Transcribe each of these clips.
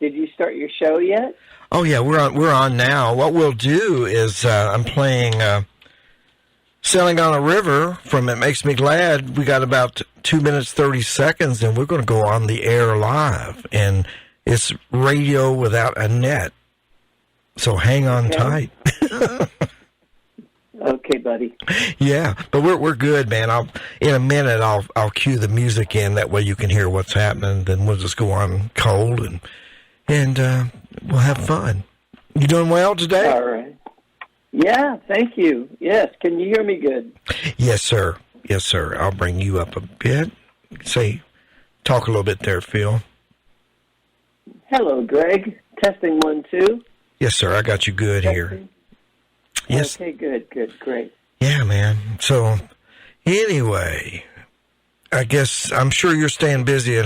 Did you start your show yet? Oh yeah, we're on now. What we'll do is I'm playing Sailing on a River from It Makes Me Glad. We got about 2 minutes 30 seconds, and we're going to go on the air live, and it's radio without a net. So hang on tight. Okay, buddy. Yeah, but we're good, man. In a minute I'll cue the music in. That way you can hear what's happening. Then we'll just go on cold and we'll have fun. You doing well today? All right. Yeah, thank you. Yes, can you hear me good? Yes, sir. Yes, sir. I'll bring you up a bit. Talk a little bit there, Phil. Hello, Greg. Testing 1, 2. Yes, sir. I got you good Testing. Here. Yes. Okay, good, great. Yeah, man. So, anyway, I guess I'm sure you're staying busy.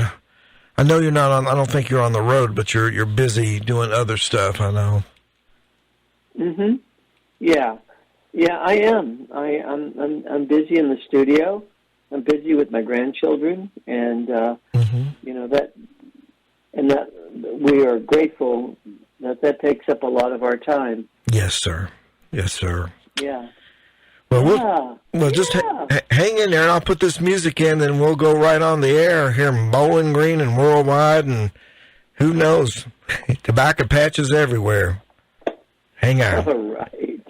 I know you're not on. I don't think you're on the road, but you're busy doing other stuff. I know. Mhm. Yeah, I am. I'm busy in the studio. I'm busy with my grandchildren, and you know that we are grateful that takes up a lot of our time. Yes, sir. Yes, sir. Yeah. Well, we'll just hang in there, and I'll put this music in, and we'll go right on the air here in Bolling Green and worldwide, and who knows, tobacco patches everywhere. Hang on. All right.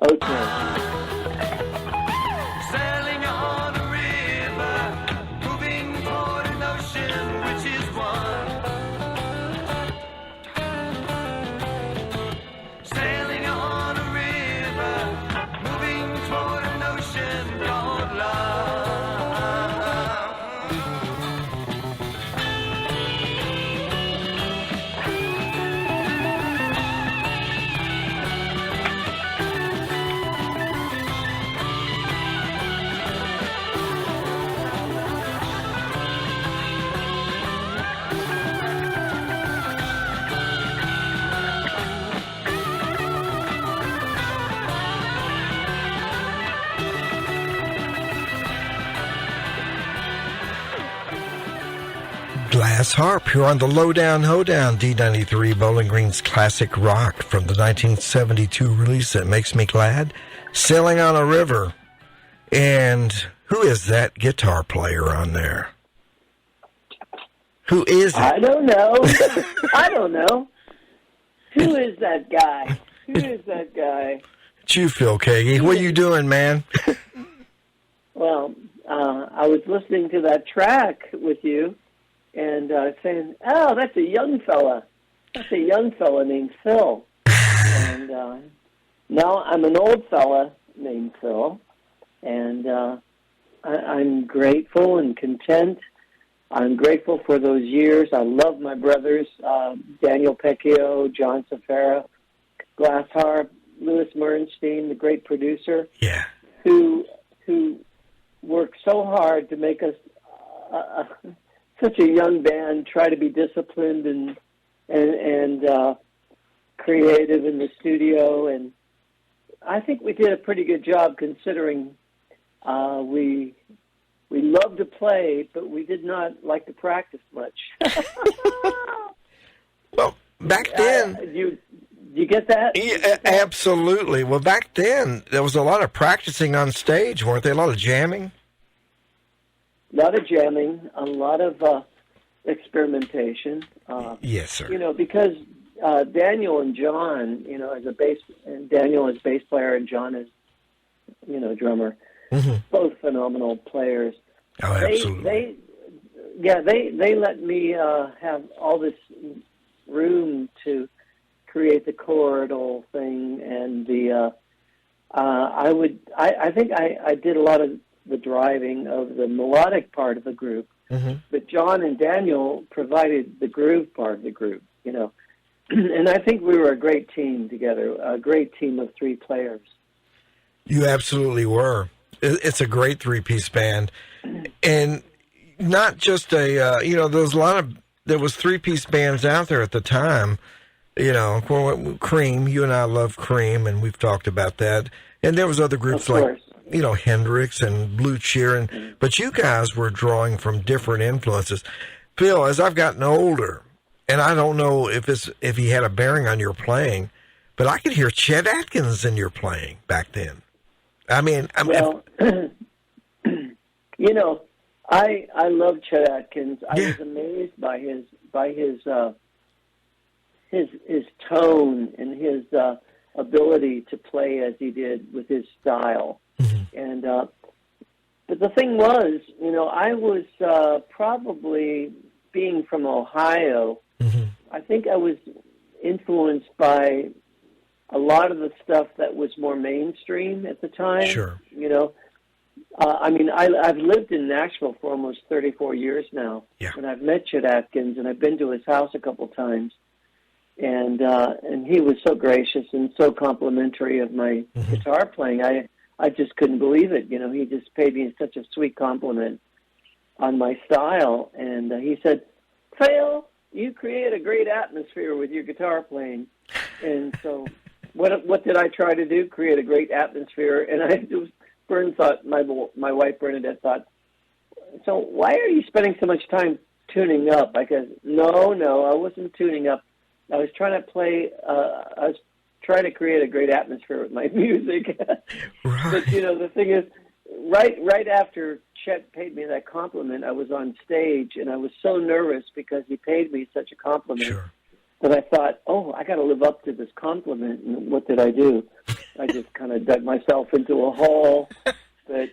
Okay. Sailing on a river, moving toward an ocean which is one. Sailing on a river, moving toward an ocean called love. Glass Harp here on the Lowdown Hoedown, D93, Bolling Green's classic rock from the 1972 release That Makes Me Glad, Sailing on a River. And who is that guitar player on there? Who is it? I don't know. I don't know. Who is that guy? Who is that guy? It's you, Phil Keaggy. What are you doing, man? Well, I was listening to that track with you and saying, oh, that's a young fella. That's a young fella named Phil. And now I'm an old fella named Phil. And I'm grateful and content. I'm grateful for those years. I love my brothers, Daniel Pecchio, John Safara, Glass Harp, Louis Mernstein, the great producer, who worked so hard to make us such a young band, try to be disciplined and creative in the studio. And I think we did a pretty good job considering we loved to play, but we did not like to practice much. Well, back then... You get that? Yeah, absolutely. Well, back then, there was a lot of practicing on stage, weren't there? A lot of jamming? A lot of jamming, a lot of experimentation. Yes, sir. You know, because Daniel and John, you know, Daniel is bass player and John is, you know, drummer. Mm-hmm. Both phenomenal players. Oh, absolutely. They let me have all this room to create the chordal thing, and I think I did a lot of the driving of the melodic part of the group, but John and Daniel provided the groove part of the group, you know, and I think we were a great team together, a great team of three players. You absolutely were. It's a great three-piece band, and not just you know, there was three-piece bands out there at the time. You know, Cream, you and I love Cream, and we've talked about that. And there was other groups like, you know, Hendrix and Blue Cheer, but you guys were drawing from different influences. Phil, as I've gotten older, and I don't know if he had a bearing on your playing, but I could hear Chet Atkins in your playing back then. I mean, well, you know, I love Chet Atkins. I was amazed by his tone and his ability to play as he did with his style. Mm-hmm. And but the thing was, you know, I was probably, being from Ohio, mm-hmm. I think I was influenced by a lot of the stuff that was more mainstream at the time. Sure. You know, I mean, I've lived in Nashville for almost 34 years now. Yeah. And I've met Chet Atkins, and I've been to his house a couple times. And he was so gracious and so complimentary of my mm-hmm. guitar playing. I just couldn't believe it. You know, he just paid me such a sweet compliment on my style. And he said, "Phil, you create a great atmosphere with your guitar playing." And so what did I try to do? Create a great atmosphere. And Bern thought, my wife Bernadette thought, "So why are you spending so much time tuning up?" I said, no, I wasn't tuning up. I was trying to play, I was trying to create a great atmosphere with my music. Right. But, you know, the thing is, right after Chet paid me that compliment, I was on stage, and I was so nervous because he paid me such a compliment. Sure. But I thought, I got to live up to this compliment. And what did I do? I just kind of dug myself into a hole. But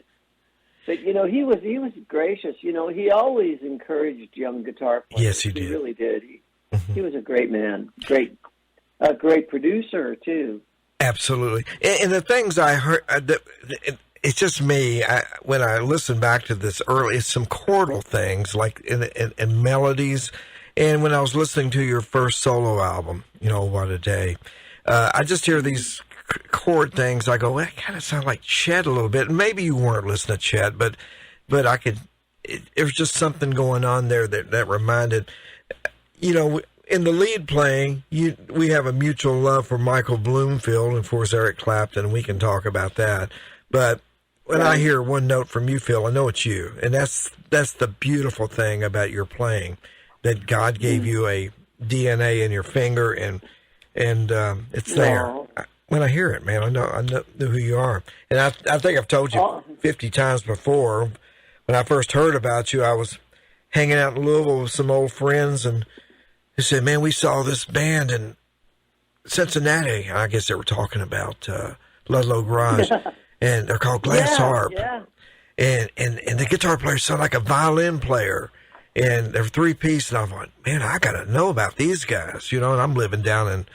you know, he was gracious. You know, he always encouraged young guitar players. Yes, he did. He really did. He was a great man. A great producer too. Absolutely. And the things I heard, it's just me. When I listen back to this early, it's some chordal things like in melodies. And when I was listening to your first solo album, you know, What a Day, I just hear these chord things. I go, that kind of sound like Chet a little bit. And maybe you weren't listening to Chet, but I could. It was just something going on there that reminded. You know, in the lead playing, we have a mutual love for Michael Bloomfield and, of course, Eric Clapton, and we can talk about that. But when I hear one note from you, Phil, I know it's you. And that's the beautiful thing about your playing, that God gave you a DNA in your finger, and it's there. When I hear it, man, I know who you are. And I think I've told you 50 times before, when I first heard about you, I was hanging out in Louisville with some old friends, and they said, "Man, we saw this band in Cincinnati." I guess they were talking about Ludlow Garage, and they're called Glass Harp. Yeah. And the guitar player sounded like a violin player, and they're three-piece, and I thought, man, I got to know about these guys, you know, and I'm living down in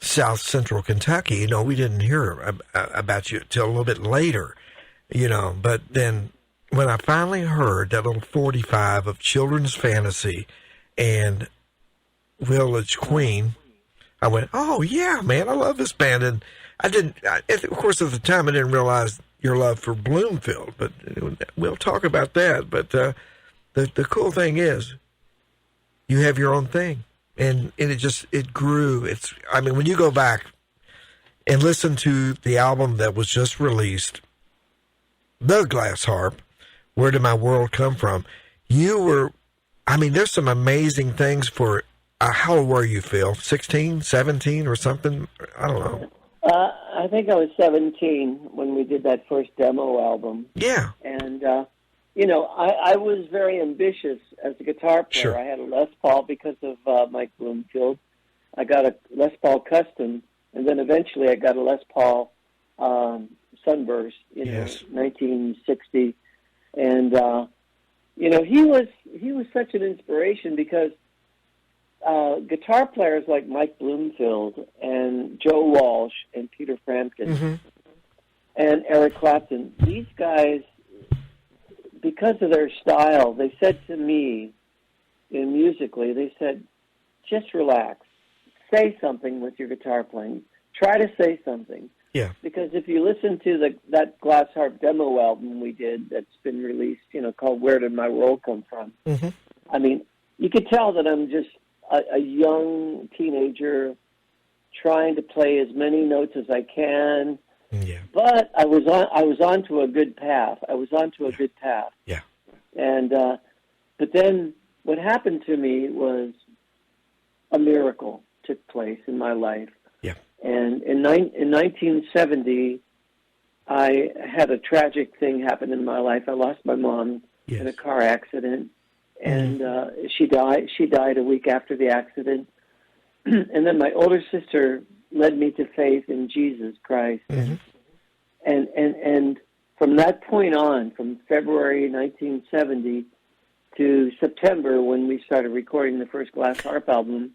South Central Kentucky. You know, we didn't hear about you till a little bit later, you know, but then when I finally heard that little 45 of Children's Fantasy and Village Queen, I went, oh, yeah, man, I love this band. And of course, at the time, I didn't realize your love for Bloomfield, but we'll talk about that. But the cool thing is, you have your own thing, and it grew. When you go back and listen to the album that was just released, The Glass Harp, Where Did My World Come From? There's some amazing things for. How old were you, Phil? 16, 17 or something? I don't know. I think I was 17 when we did that first demo album. Yeah. And, you know, I was very ambitious as a guitar player. Sure. I had a Les Paul because of Mike Bloomfield. I got a Les Paul Custom, and then eventually I got a Les Paul Sunburst, you know, 1960. And, you know, he was such an inspiration because guitar players like Mike Bloomfield and Joe Walsh and Peter Frampton and Eric Clapton, these guys, because of their style, they said to me, musically, they said, just relax. Say something with your guitar playing. Try to say something. Yeah. Because if you listen to that Glass Harp demo album we did that's been released, you know, called Where Did My World Come From? Mm-hmm. I mean, you could tell that I'm just a young teenager trying to play as many notes as I can. Yeah. But I was onto a good path. Good path. Yeah. And but then what happened to me was a miracle took place in my life. Yeah. And in 1970, I had a tragic thing happen in my life. I lost my mom in a car accident, and she died. She died a week after the accident. And then my older sister led me to faith in Jesus Christ. Mm-hmm. And from that point on, from February 1970 to September, when we started recording the first Glass Harp album,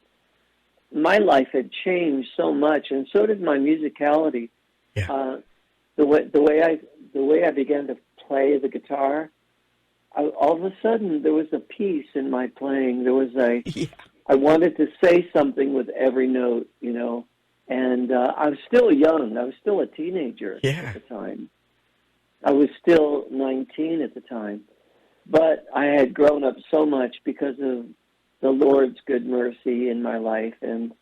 my life had changed so much, and so did my musicality. Yeah. The way I began to play the guitar, all of a sudden there was a peace in my playing. There was I wanted to say something with every note, you know. And I was still young. I was still a teenager at the time. I was still 19 at the time. But I had grown up so much because of the Lord's good mercy in my life. And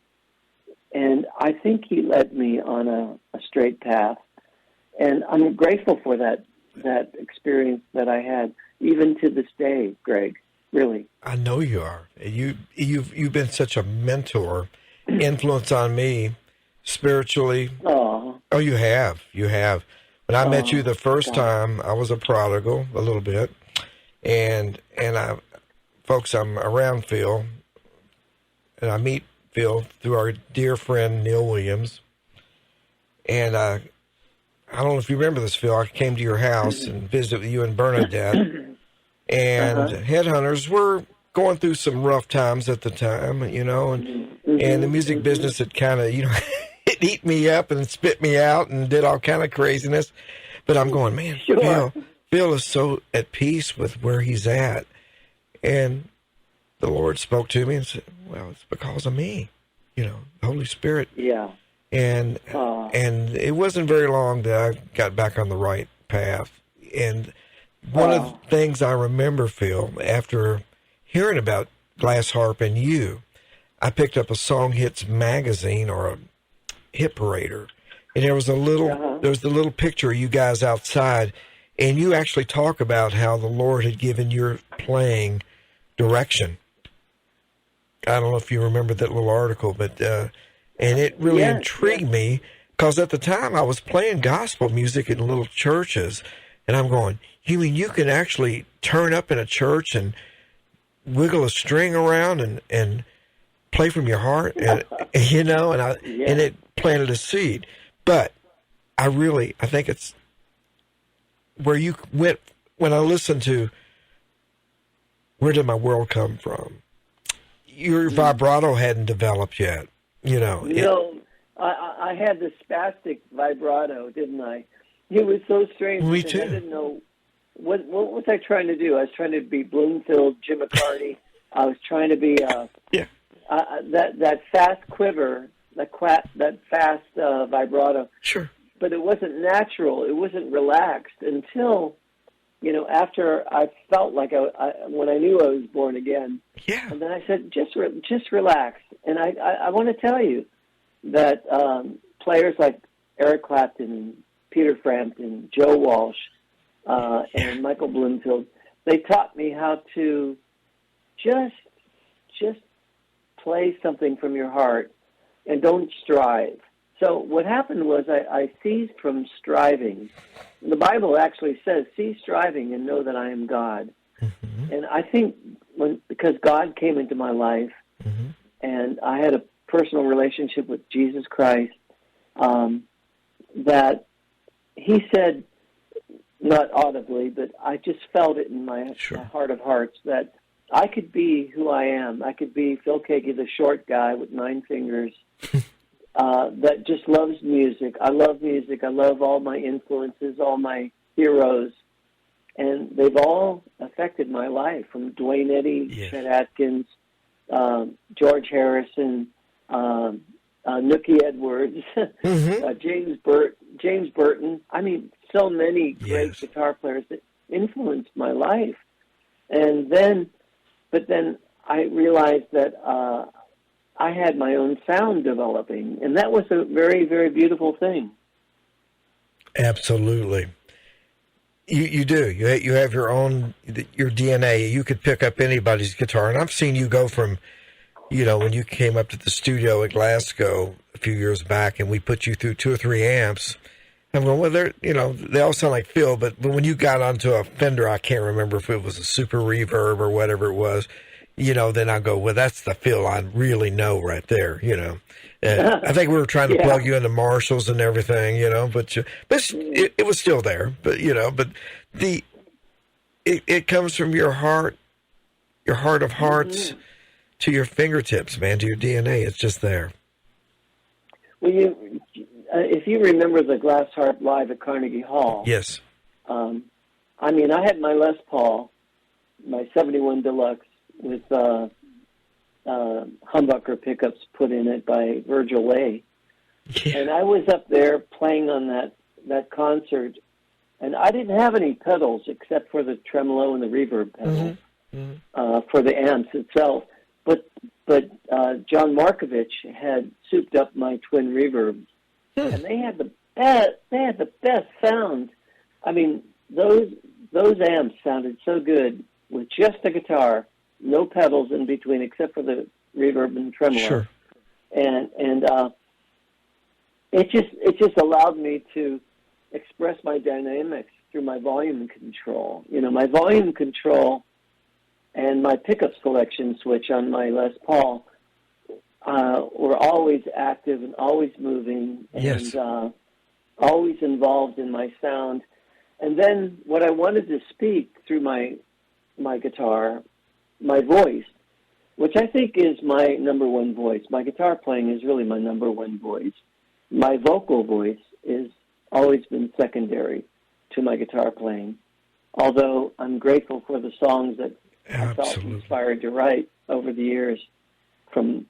I think he led me on a straight path. And I'm grateful for that experience that I had, even to this day, Greg, really. I know you are. You've been such a mentor, influence on me. Spiritually, oh, you have. When I met you the first time, I was a prodigal a little bit, and I'm around Phil, and I meet Phil through our dear friend Neil Williams, and I don't know if you remember this, Phil. I came to your house and visited with you and Bernadette, and Headhunters were going through some rough times at the time, you know, and the music business had kind of, you know. It ate me up and spit me out and did all kind of craziness. But I'm going, man, Phil is so at peace with where he's at. And the Lord spoke to me and said, well, it's because of me, you know, the Holy Spirit. Yeah. And it wasn't very long that I got back on the right path. And one of the things I remember, Phil, after hearing about Glass Harp and you, I picked up a Song Hits magazine or a hit parader, and there was the little picture of you guys outside, and you actually talk about how the Lord had given your playing direction. I don't know if you remember that little article, but and it really intrigued me, because at the time I was playing gospel music in little churches, and I'm going, you mean you can actually turn up in a church and wiggle a string around and play from your heart, and you know, and it planted a seed. But I think it's where you went when I listened to Where Did My World Come From? Your vibrato hadn't developed yet, you know. I had the spastic vibrato, didn't I? It was so strange. Me too. I didn't know what was I trying to do. I was trying to be Bloomfield, Jim McCarty. I was trying to be that fast quiver, that fast vibrato. Sure. But it wasn't natural. It wasn't relaxed until, you know, after I felt like when I knew I was born again. Yeah. And then I said, just relax. And I want to tell you that players like Eric Clapton, Peter Frampton, Joe Walsh, and Michael Bloomfield, they taught me how to just play something from your heart and don't strive. So what happened was I ceased from striving. The Bible actually says, cease striving and know that I am God. Mm-hmm. And I think because God came into my life and I had a personal relationship with Jesus Christ, that he said, not audibly, but I just felt it in my heart of hearts that I could be who I am. I could be Phil Keaggy, the short guy with 9 fingers, that just loves music. I love music. I love all my influences, all my heroes. And they've all affected my life, from Duane Eddy, Chet Atkins, George Harrison, Nookie Edwards, James Burton. I mean, so many great guitar players that influenced my life. But then I realized that I had my own sound developing, and that was a very, very beautiful thing. Absolutely. You do. You have your own, your DNA. You could pick up anybody's guitar, and I've seen you go from when you came up to the studio at Glasgow a few years back and we put you through 2 or 3 amps, I'm going, well, they all sound like Phil, but when you got onto a Fender, I can't remember if it was a Super Reverb or whatever it was, then I go, well, that's the Phil I really know right there, And I think we were trying to plug you into Marshalls and everything, but it was still there. But, it comes from your heart of hearts to your fingertips, man, to your DNA. It's just there. Well, if you remember the Glass Harp live at Carnegie Hall. Yes. I had my Les Paul, my 71 Deluxe, with humbucker pickups put in it by Virgil Way. Yeah. And I was up there playing on that concert, and I didn't have any pedals except for the tremolo and the reverb pedals for the amps itself. But John Markovich had souped up my twin reverbs, and they had the best sound. Those amps sounded so good with just a guitar, no pedals in between except for the reverb and tremolo. Sure. And it just allowed me to express my dynamics through my volume control. My volume control and my pickup selection switch on my Les Paul were always active and always moving and always involved in my sound. And then what I wanted to speak through my guitar, my voice, which I think is my number one voice. My guitar playing is really my number one voice. My vocal voice has always been secondary to my guitar playing, although I'm grateful for the songs that I felt inspired to write over the years, from,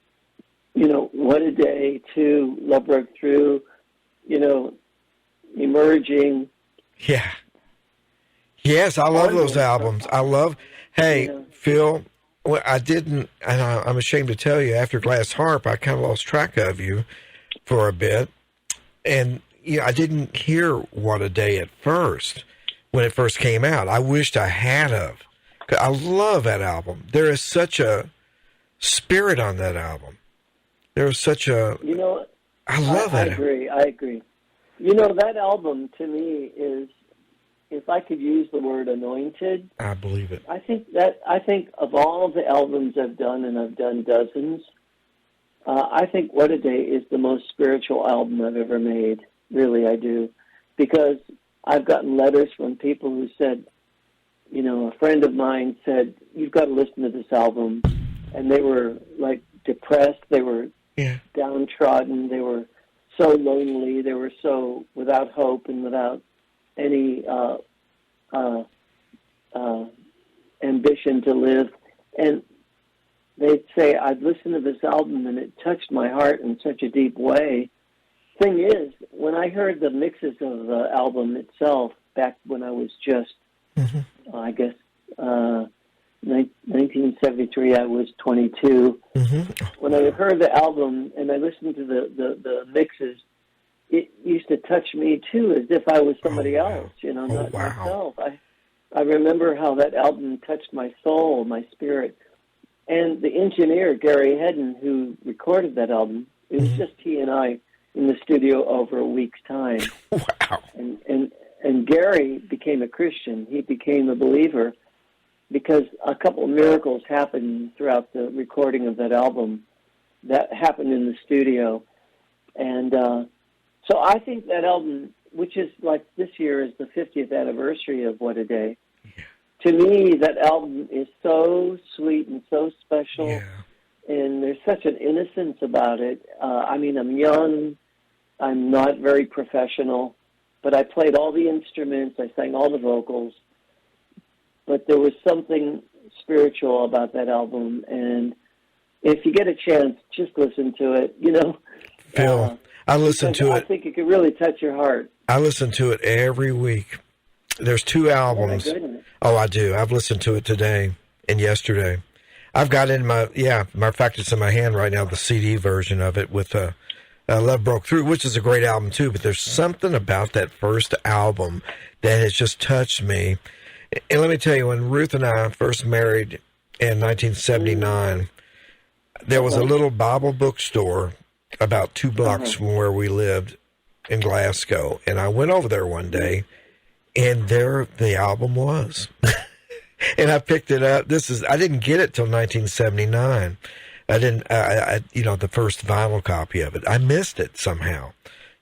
What a Day to Love Broke Through, Emerging. Yeah. Yes, I love those albums. Phil, well, I didn't, and I'm ashamed to tell you, after Glass Harp, I kind of lost track of you for a bit. And, I didn't hear What a Day at first, when it first came out. I wished I had of. 'Cause I love that album. There is such a spirit on that album. There is such a... I love that. I agree. That album, to me, is, if I could use the word anointed... I believe it. I think of all the albums I've done, and I've done dozens, I think What a Day is the most spiritual album I've ever made. Really, I do. Because I've gotten letters from people who said, a friend of mine said, you've got to listen to this album. And they were, depressed. They were downtrodden. They were so lonely. They were so without hope and without any ambition to live. And they'd say, I've listened to this album and it touched my heart in such a deep way. Thing is, when I heard the mixes of the album itself, back when I was just, 1973, I was 22. When I heard the album and I listened to the mixes, it used to touch me too, as if I was somebody else, not myself. I remember how that album touched my soul, my spirit. And the engineer, Gary Hedden, who recorded that album, it was just he and I in the studio over a week's time. Wow. And Gary became a Christian. He became a believer because a couple of miracles happened throughout the recording of that album that happened in the studio. And so I think that album, which is this year is the 50th anniversary of What a Day, to me, that album is so sweet and so special. Yeah. And there's such an innocence about it. I'm young. I'm not very professional, but I played all the instruments. I sang all the vocals. But there was something spiritual about that album. And if you get a chance, just listen to it, Phil, I listen to it. I think it could really touch your heart. I listen to it every week. There's 2 albums. Oh, I do. I've listened to it today and yesterday. I've got it in matter of fact, it's in my hand right now, the CD version of it with Love Broke Through, which is a great album too, but there's something about that first album that has just touched me. And let me tell you, when Ruth and I first married in 1979, there was a little Bible bookstore about 2 blocks from where we lived in Glasgow, and I went over there one day, and there the album was. And I picked it up. I didn't get it till 1979. I didn't, the first vinyl copy of it. I missed it somehow,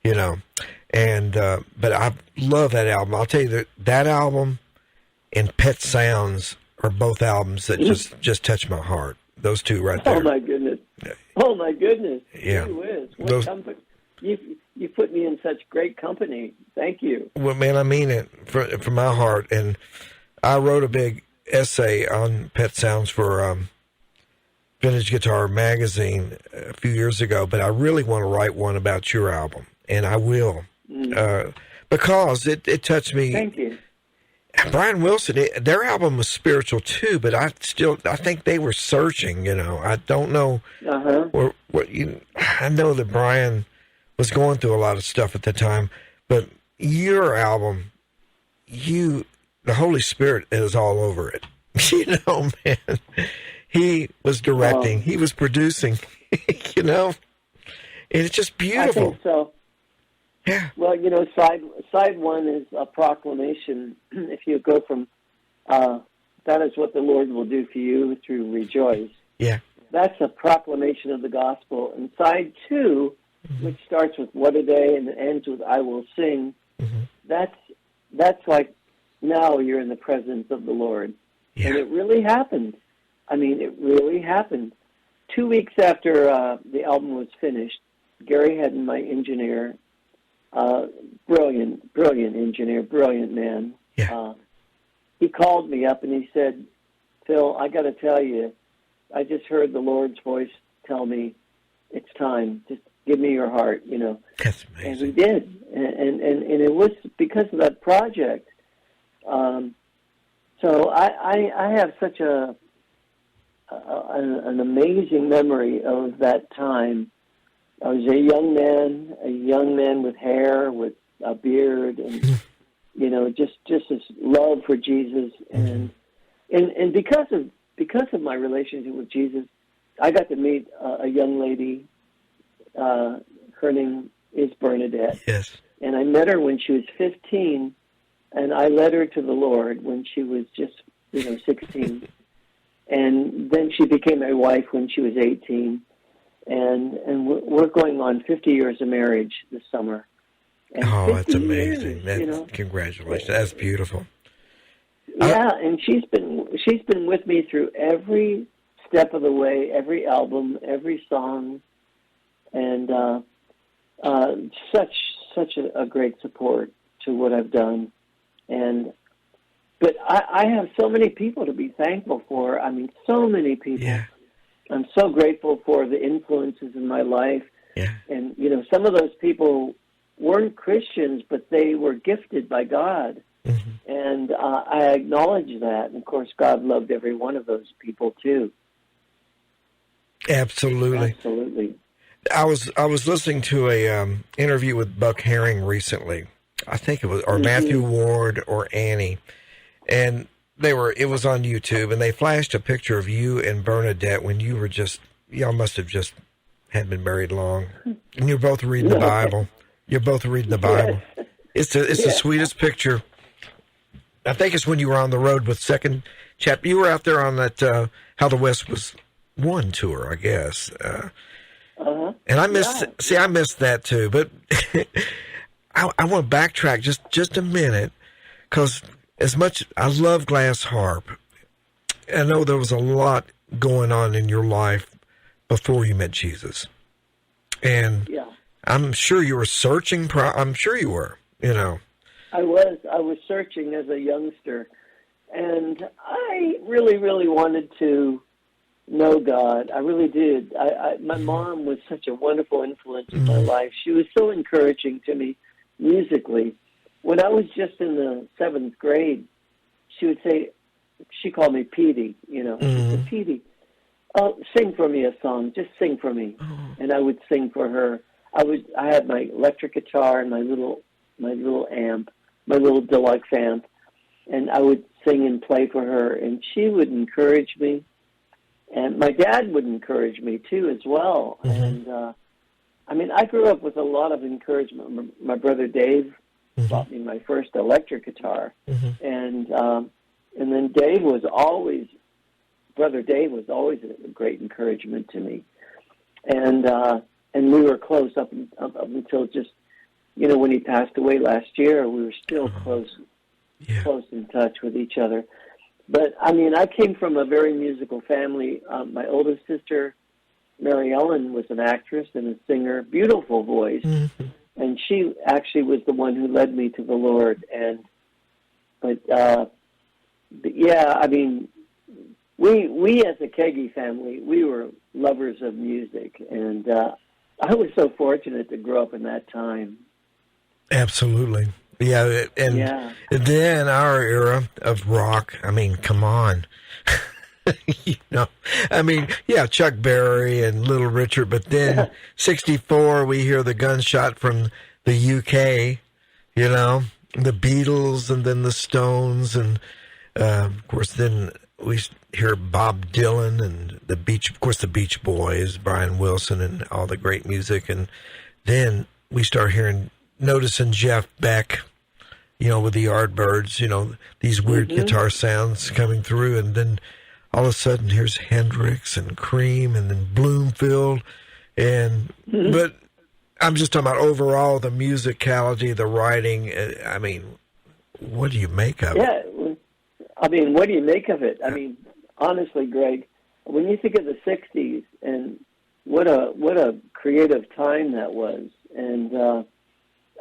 and, but I love that album. I'll tell you that album and Pet Sounds are both albums that just touch my heart. Those two right there. Oh my goodness. Oh my goodness. Yeah. You put me in such great company. Thank you. Well, man, I mean it from my heart. And I wrote a big essay on Pet Sounds for Vintage Guitar Magazine a few years ago, but I really want to write one about your album, and I will, because it touched me. Thank you. Brian Wilson, their album was spiritual too, but I think they were searching. I don't know. I know that Brian was going through a lot of stuff at the time, but your album, the Holy Spirit is all over it. Man, he was directing, he was producing, and it's just beautiful. I think so. Yeah. Well, side one is a proclamation. If you go from, that is what the Lord will do for you through Rejoice. Yeah. That's a proclamation of the gospel. And side two, which starts with What a Day and ends with I Will Sing, that's like, now you're in the presence of the Lord. Yeah. And it really happened. I mean, it really happened. 2 weeks after the album was finished, Gary Hedden, my engineer, brilliant engineer, brilliant man. Yeah. He called me up and he said, Phil, I got to tell you, I just heard the Lord's voice tell me it's time. Just give me your heart, That's amazing. And he did. And it was because of that project. So I have such an amazing memory of that time. I was a young man with hair, with a beard, and just this love for Jesus, and because of my relationship with Jesus, I got to meet a young lady. Her name is Bernadette. Yes. And I met her when she was 15, and I led her to the Lord when she was just 16, and then she became my wife when she was 18. And we're going on 50 years of marriage this summer. And that's amazing! Congratulations, that's beautiful. Yeah, and she's been with me through every step of the way, every album, every song, and such a great support to what I've done. But I have so many people to be thankful for. I mean, so many people. Yeah. I'm so grateful for the influences in my life. Yeah. And, some of those people weren't Christians, but they were gifted by God. Mm-hmm. And I acknowledge that. And, of course, God loved every one of those people, too. Absolutely. Absolutely. I was listening to a interview with Buck Herring recently. I think it was, or Matthew Ward or Annie. And it was on YouTube, and they flashed a picture of you and Bernadette when you were y'all must have just hadn't been married long. And you're both reading the Bible. You're both reading the Bible. It's the sweetest picture. I think it's when you were on the road with Second Chapter. You were out there on that How the West Was Won tour, I guess. And I missed that too. But I want to backtrack just a minute, because as much I love Glass Harp, I know there was a lot going on in your life before you met Jesus. And I'm sure you were searching. I'm sure you were, I was searching as a youngster, and I really, really wanted to know God. I really did. My mom was such a wonderful influence in my life. She was so encouraging to me musically. When I was just in the 7th grade, she would say, she called me Petey, She said, Petey, sing for me a song. Just sing for me. And I would sing for her. I had my electric guitar and my little amp, my little deluxe amp, and I would sing and play for her, and she would encourage me. And my dad would encourage me, too, as well. And, I mean, I grew up with a lot of encouragement. My brother Dave bought me my first electric guitar. And then Brother Dave was always a great encouragement to me. And we were close up until just, you know, when he passed away last year, we were still close in touch with each other. But, I mean, I came from a very musical family. My oldest sister, Mary Ellen, was an actress and a singer, beautiful voice. And she actually was the one who led me to the Lord. But yeah, I mean, we as a Keaggy family, we were lovers of music. And I was so fortunate to grow up in that time. Absolutely. Yeah, and then our era of rock, I mean, come on. You know, I mean, yeah, Chuck Berry and Little Richard, but then 64, we hear the gunshot from the UK, you know, the Beatles and then the Stones. And, of course, then we hear Bob Dylan and the Beach Boys, Brian Wilson and all the great music. And then we start noticing Jeff Beck, you know, with the Yardbirds, you know, these weird guitar sounds coming through. And then all of a sudden, here's Hendrix and Cream and then Bloomfield. But I'm just talking about overall the musicality, the writing. I mean, what do you make of it? Yeah, I mean, what do you make of it? I mean, honestly, Greg, when you think of the 60s and what a creative time that was. And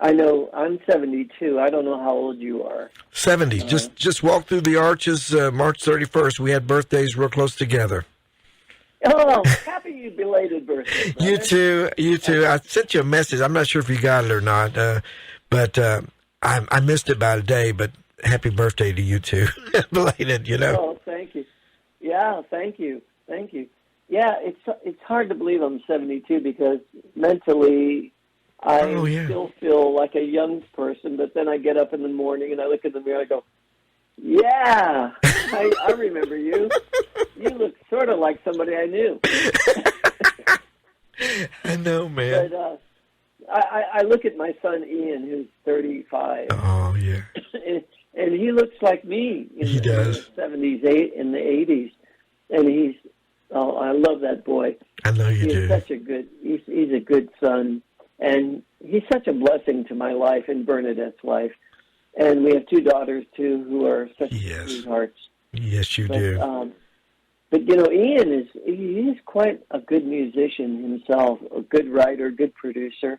I know I'm 72. I don't know how old you are. 70. Just walk through the arches March 31st. We had birthdays real close together. Oh, happy belated birthday, brother. You too. I sent you a message. I'm not sure if you got it or not, but I missed it by a day, but happy birthday to you too. Belated, you know. Oh, thank you. Yeah, thank you. Yeah, it's hard to believe I'm 72 because mentally I still feel like a young person, but then I get up in the morning and I look in the mirror and I go, yeah, I remember you. You look sort of like somebody I knew. I know, man. But I look at my son Ian, who's 35. Oh, yeah. And he looks like me in the 70s, in the 80s. And I love that boy. I know you do. He's a good son. And he's such a blessing to my life and Bernadette's life. And we have two daughters, too, who are such sweethearts. Yes, you do. But, you know, Ian he's quite a good musician himself, a good writer, good producer.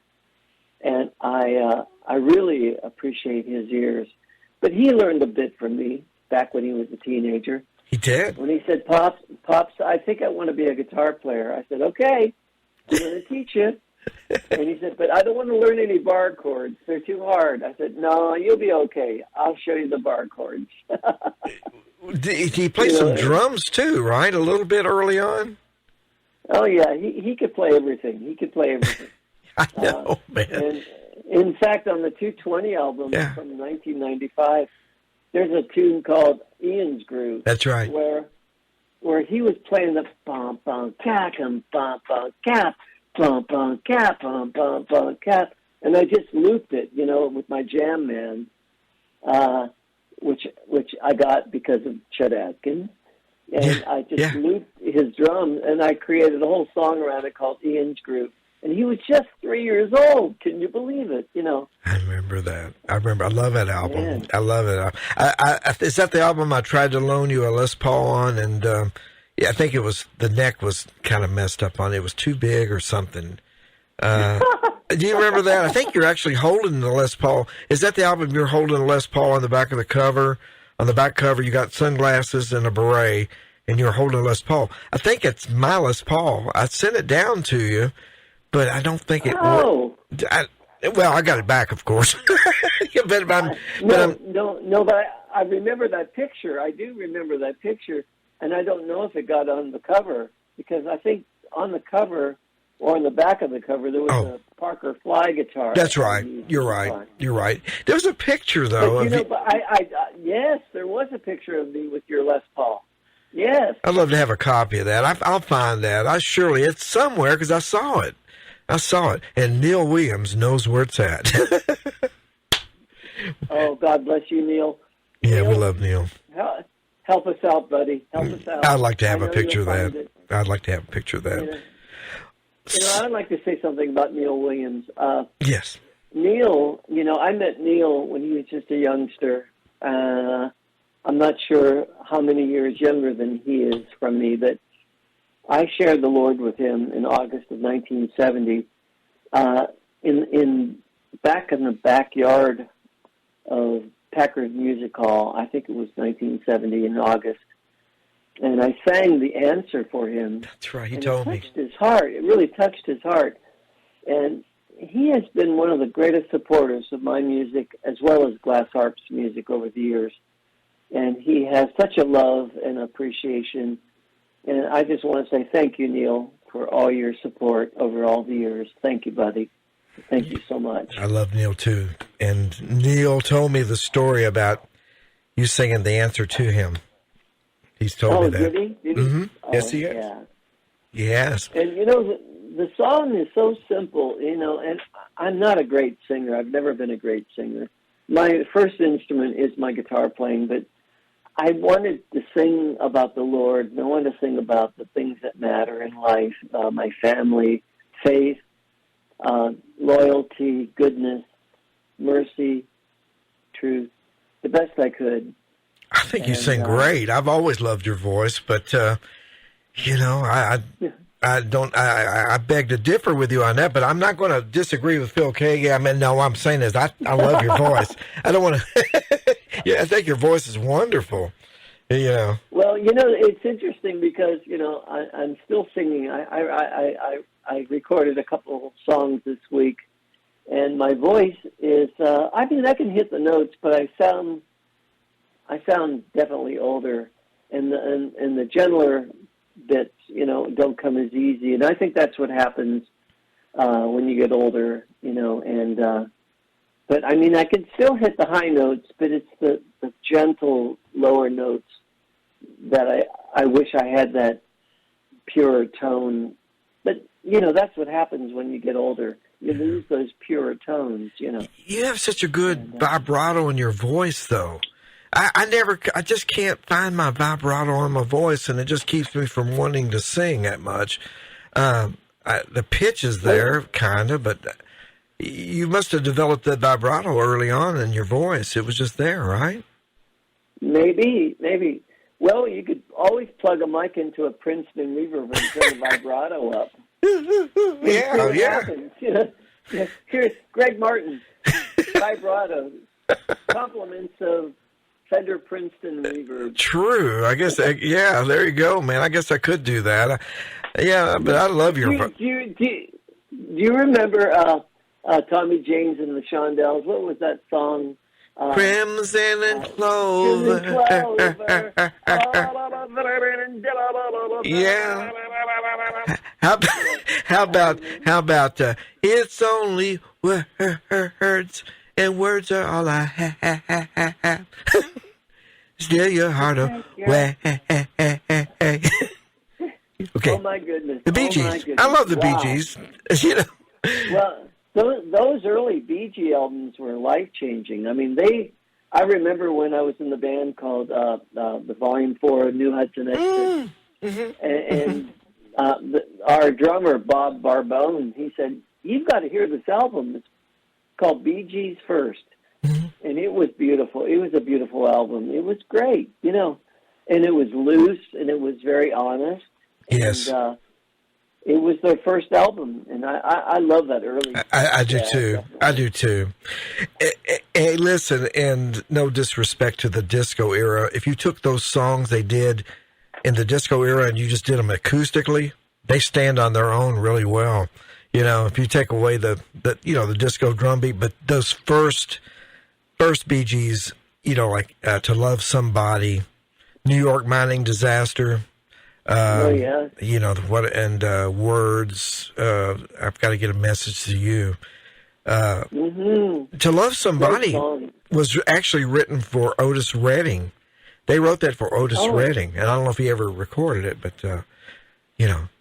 And I really appreciate his ears. But he learned a bit from me back when he was a teenager. He did? When he said, Pops, I think I want to be a guitar player. I said, okay, I'm going to teach you. And he said, but I don't want to learn any bar chords. They're too hard. I said, no, you'll be okay. I'll show you the bar chords. He played some drums, too, right? A little bit early on? Oh, yeah. He could play everything. I know, man. And in fact, on the 220 album from 1995, there's a tune called Ian's Groove. That's right. Where he was playing the bum bum cap cap bum bum cap bum bum bum cap, and I just looped it, you know, with my Jam Man, which I got because of Chet Atkins, and I just looped his drum, and I created a whole song around it called Ian's Groove. And he was just 3 years old. Can you believe it? You know. I remember that. I love that album. Man. I love it. Is that the album I tried to loan you a Les Paul on? And I think it was the neck was kind of messed up on it. It was too big or something. Do you remember that? I think you're actually holding the Les Paul. Is that the album you're holding the Les Paul on the back of the cover? On the back cover, you got sunglasses and a beret, and you're holding a Les Paul. I think it's my Les Paul. I sent it down to you. But I don't think it worked. I got it back, of course. but I remember that picture. I do remember that picture, and I don't know if it got on the cover, because I think on the cover or on the back of the cover there was a Parker Fly guitar. That's right. You're right. There was a picture, though. But, yes, there was a picture of me with your Les Paul. Yes. I'd love to have a copy of that. I'll find that. It's somewhere because I saw it. And Neil Williams knows where it's at. Oh, God bless you, Neil. Yeah, Neil, we love Neil. help us out, buddy. Help us out. I'd like to have I a know picture you'll of find that. it. I'd like to have a picture of that. I'd like to say something about Neil Williams. Yes. Neil, I met Neil when he was just a youngster. I'm not sure how many years younger than he is from me, but I shared the Lord with him in August of 1970 back in the backyard of Packard Music Hall. I think it was 1970 in August. And I sang the answer for him. That's right. He told me. It touched his heart. It really touched his heart. And he has been one of the greatest supporters of my music as well as Glass Harp's music over the years. And he has such a love and appreciation. And I just want to say thank you, Neil, for all your support over all the years. Thank you, buddy. Thank you so much. I love Neil, too. And Neil told me the story about you singing the answer to him. He's told me that. Did he? Did he? Mm-hmm. Oh, Yes, he has. Yeah. Yes. And, the song is so simple, and I'm not a great singer. I've never been a great singer. My first instrument is my guitar playing, but I wanted to sing about the Lord, and I wanted to sing about the things that matter in life, my family, faith, loyalty, goodness, mercy, truth, the best I could. I think you sing great. I've always loved your voice, but, I beg to differ with you on that, but I'm not going to disagree with Phil Keaggy. I mean, no, what I'm saying is I love your voice. I don't want to, I think your voice is wonderful. Well, it's interesting because, I'm still singing. I recorded a couple of songs this week, and my voice is, I can hit the notes, but I sound definitely older, and the gentler bits, don't come as easy. And I think that's what happens when you get older, but I can still hit the high notes, but it's the gentle lower notes that I wish I had that pure tone. But, that's what happens when you get older. You lose those pure tones, You have such a good vibrato in your voice, though. I just can't find my vibrato in my voice, and it just keeps me from wanting to sing that much. The pitch is there, kind of, but you must have developed that vibrato early on in your voice. It was just there, right? Maybe. Well, you could always plug a mic into a Princeton reverb and turn the vibrato up. Yeah. Here's Greg Martin, vibrato, compliments of Fender Princeton reverb. True. I guess, there you go, man. I guess I could do that. But I love your... Do you remember Tommy James and the Shondells? What was that song? Crimson and Clover. Yeah. How about it's only words, and words are all I have. Still your heart away. Okay. Oh my goodness. The Bee Gees. I love the Bee Gees. Well, those early Bee Gees albums were life-changing. I remember when I was in the band called the Volume 4 New Hudson Exit, and our drummer, Bob Barbone, he said, "You've got to hear this album. It's called Bee Gees First." And it was beautiful. It was a beautiful album. It was great, and it was loose, and it was very honest. Yes. And, it was their first album, and I love that early. I do too. Definitely. I do too. Hey, listen, and no disrespect to the disco era, if you took those songs they did in the disco era and you just did them acoustically, they stand on their own really well. If you take away the disco drum beat, but those first Bee Gees, like To Love Somebody, New York Mining Disaster. Words. I've got to get a message to you. To Love Somebody was actually written for Otis Redding. They wrote that for Otis Oh. Redding, and I don't know if he ever recorded it, but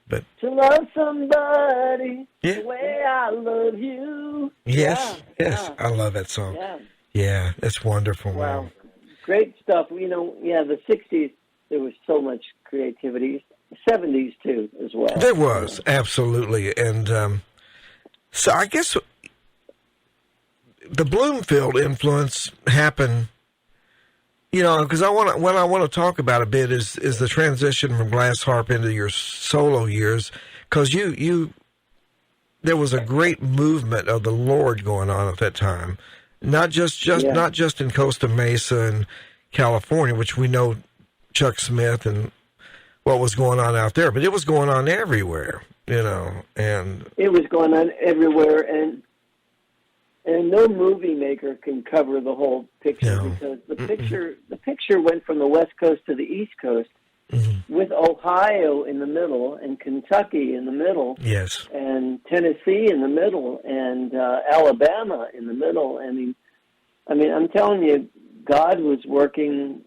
but To love somebody Yeah. the way I love you. yes, Yeah, yes, yeah. I love that song. Yeah. Yeah, that's wonderful, Wow. man. Great stuff. The 60s, there was so much creativity. 70s, too, as well. There was, absolutely. And so I guess the Bloomfield influence happened, because what I want to talk about a bit is the transition from glass harp into your solo years, because there was a great movement of the Lord going on at that time, not just in Costa Mesa and California, which we know Chuck Smith and what was going on out there, but it was going on everywhere, and It was going on everywhere, and no movie maker can cover the whole picture, No. because the picture went from the West Coast to the East Coast, mm-hmm. with Ohio in the middle, and Kentucky in the middle, Yes, and Tennessee in the middle, and Alabama in the middle. I mean, I'm telling you, God was working,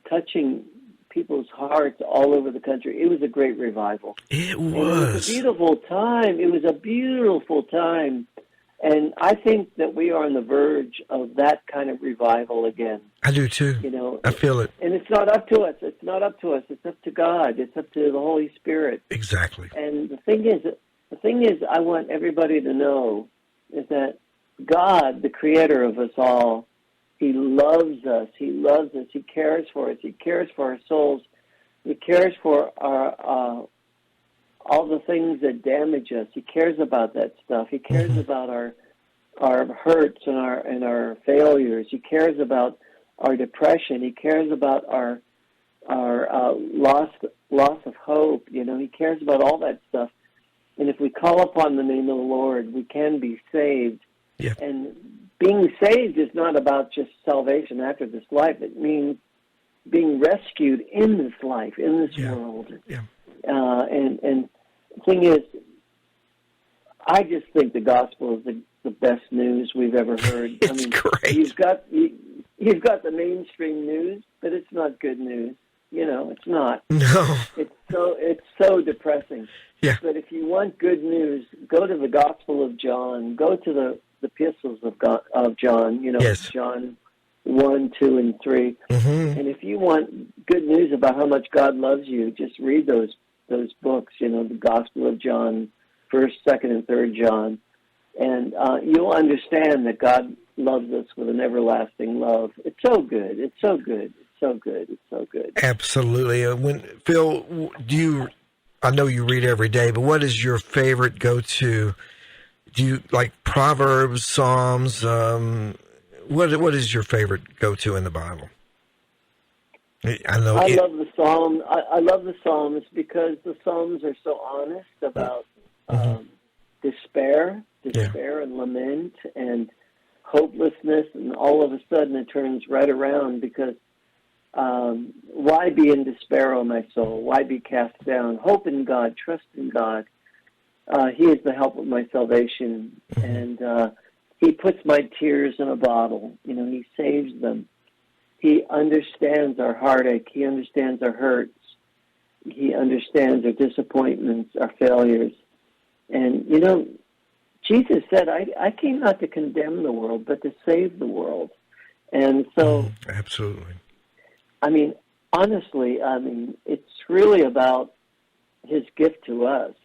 touching people's hearts all over the country. It was a great revival. it And it was was. a beautiful time. It was a beautiful time. And I think that we are on the verge of that kind of revival again. I do too. I feel it. And it's not up to us. It's not up to us. It's up to God. It's up to the Holy Spirit. Exactly. And the thing is, I want everybody to know is that God, the Creator of us all, He loves us. He loves us. He cares for us. He cares for our souls. He cares for our all the things that damage us. He cares about that stuff. He cares about our hurts and our failures. He cares about our depression. He cares about our loss of hope. He cares about all that stuff. And if we call upon the name of the Lord, we can be saved. Yeah. And being saved is not about just salvation after this life. It means being rescued in this life, in this world. Yeah. And the thing is, I just think the gospel is the best news we've ever heard. It's great. You've got the mainstream news, but it's not good news. It's not. No. It's so depressing. Yeah. But if you want good news, go to the Gospel of John. Go to the epistles of John. Yes. John 1, 2, and 3. Mm-hmm. And if you want good news about how much God loves you, just read those books. The Gospel of John, 1st, 2nd, and 3rd John, and you'll understand that God loves us with an everlasting love. It's so good. It's so good. It's so good. It's so good. Absolutely. Phil, I know you read every day, but what is your favorite go-to? Do you like Proverbs, Psalms? What is your favorite go-to in the Bible? I love the Psalm. I love the Psalms because the Psalms are so honest about despair and lament and hopelessness, and all of a sudden it turns right around because why be in despair, O my soul? Why be cast down? Hope in God, trust in God. He is the help of my salvation, and He puts my tears in a bottle. He saves them. He understands our heartache. He understands our hurts. He understands our disappointments, our failures. And, Jesus said, I came not to condemn the world, but to save the world. And so, absolutely. Honestly, it's really about His gift to us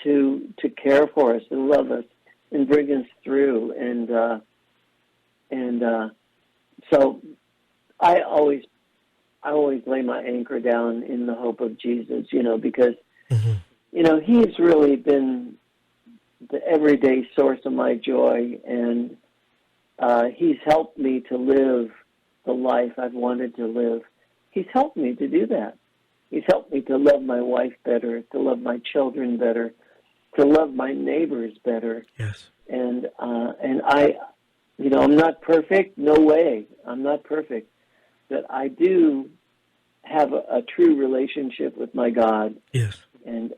to care for us and love us and bring us through. So I always lay my anchor down in the hope of Jesus, because, He's really been the everyday source of my joy, and He's helped me to live the life I've wanted to live. He's helped me to do that. He's helped me to love my wife better, to love my children better, to love my neighbors better. Yes. And I, I'm not perfect. No way. I'm not perfect. But I do have a true relationship with my God. Yes. And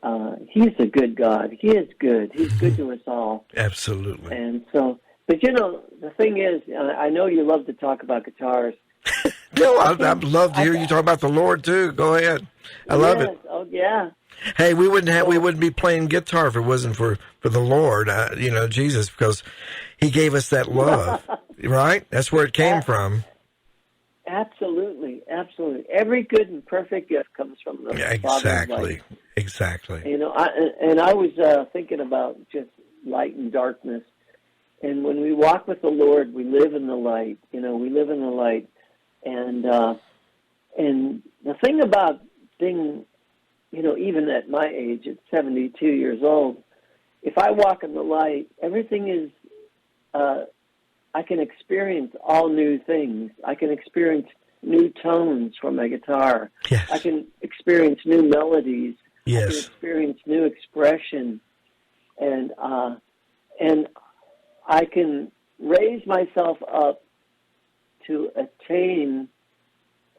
He's a good God. He is good. He's good to us all. Absolutely. And so, but the thing is, I know you love to talk about guitars. No, I'd love to hear you talk about the Lord too. Go ahead. I love it. Oh, yeah. Hey, we wouldn't be playing guitar if it wasn't for the Lord, Jesus, because He gave us that love, right? That's where it came from. Absolutely, absolutely. Every good and perfect gift comes from the Father of light. Exactly. I was thinking about just light and darkness. And when we walk with the Lord, we live in the light. We live in the light. And the thing about being, even at my age, at 72 years old, if I walk in the light, everything is, I can experience all new things. I can experience new tones from my guitar. Yes. I can experience new melodies. Yes. I can experience new expression. And I can raise myself up to attain.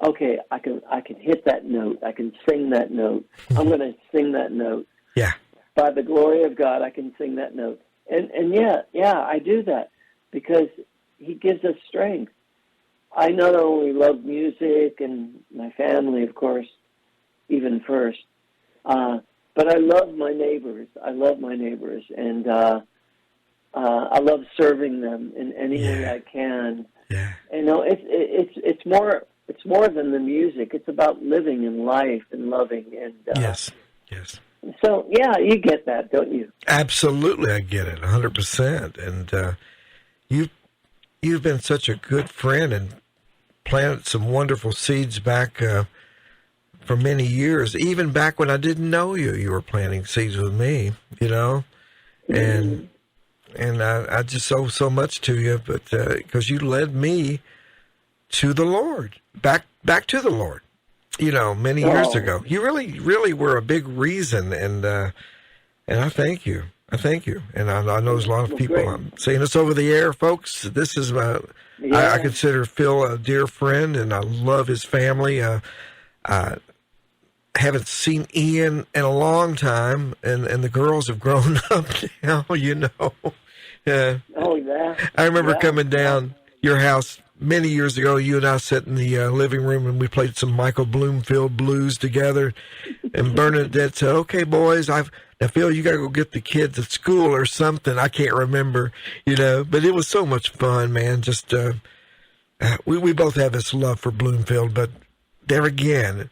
Okay, I can hit that note. I can sing that note. I'm going to sing that note. Yeah. By the glory of God, I can sing that note. And yeah, I do that because He gives us strength. I not only love music and my family, of course, even first, but I love my neighbors. And I love serving them in any way I can. Yeah. It's more than the music. It's about living in life and loving. And yes. So yeah, you get that, don't you? Absolutely, I get it, 100%. And you've been such a good friend and planted some wonderful seeds back for many years. Even back when I didn't know you, you were planting seeds with me. And I just owe so much to you, but because you led me to the Lord, back to the Lord, many years ago. You really were a big reason, and I thank you. And I know there's a lot of people. I'm saying this over the air, folks. This is I consider Phil a dear friend, and I love his family. I haven't seen Ian in a long time, and the girls have grown up now, Yeah. Oh, yeah. I remember coming down your house many years ago. You and I sat in the living room, and we played some Michael Bloomfield blues together. And Bernadette said, "Okay, boys, now, Phil, you got to go get the kids at school or something." I can't remember, but it was so much fun, man. Just we both have this love for Bloomfield, but there again,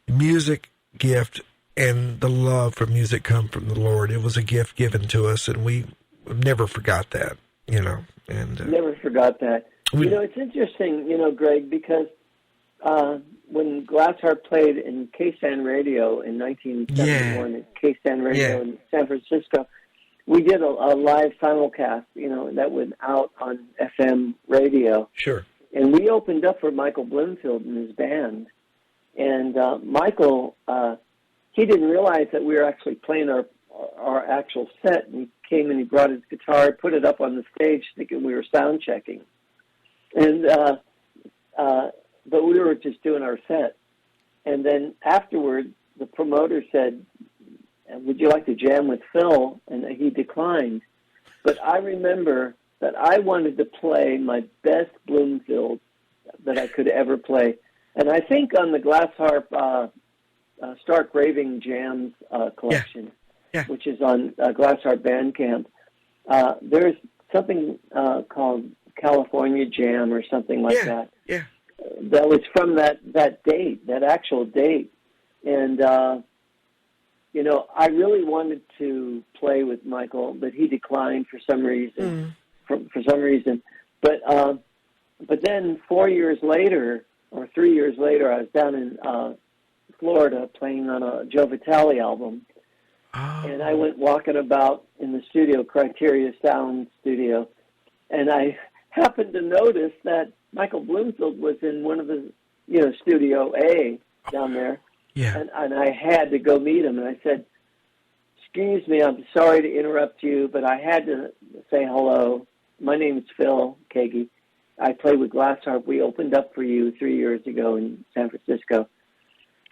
music, gift, and the love for music come from the Lord. It was a gift given to us, and we never forgot that, And never forgot that. It's interesting, Greg, because when Glass Harp played in K-San Radio in 1971 at K-San Radio in San Francisco, we did a live simulcast, that went out on FM radio. Sure. And we opened up for Michael Bloomfield and his band. And Michael, he didn't realize that we were actually playing our actual set. And he came and he brought his guitar, put it up on the stage, thinking we were sound checking. And but we were just doing our set. And then afterward, the promoter said, "Would you like to jam with Phil?" And he declined. But I remember that I wanted to play my best Bloomfield that I could ever play. And I think on the Glass Harp Stark Raving Jams collection, which is on Glass Harp Bandcamp, there's something called California Jam or something like that. Yeah. That was from that date, that actual date. And, I really wanted to play with Michael, but he declined for some reason. For some reason. But then 4 years later, or 3 years later, I was down in Florida playing on a Joe Vitale album. Oh. And I went walking about in the studio, Criteria Sound Studio, and I happened to notice that Michael Bloomfield was in one of the, Studio A down there. Yeah. And I had to go meet him, and I said, "Excuse me, I'm sorry to interrupt you, but I had to say hello. My name is Phil Keaggy. I play with Glass Harp. We opened up for you 3 years ago in San Francisco."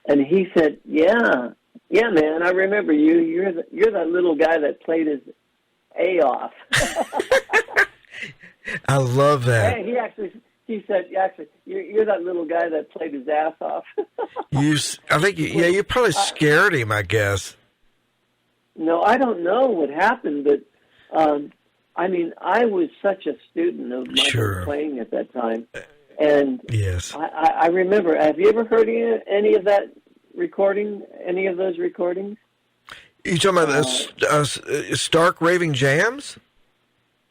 And he said, "Yeah, man, I remember you. You're that little guy that played his A off." I love that. Hey, He said, actually, you're that little guy that played his ass off. You probably scared him, I guess. No, I don't know what happened, but I mean, I was such a student of Michael playing at that time, and yes, I remember. Have you ever heard any of that recording? Any of those recordings? You talking about Stark Raving Jams?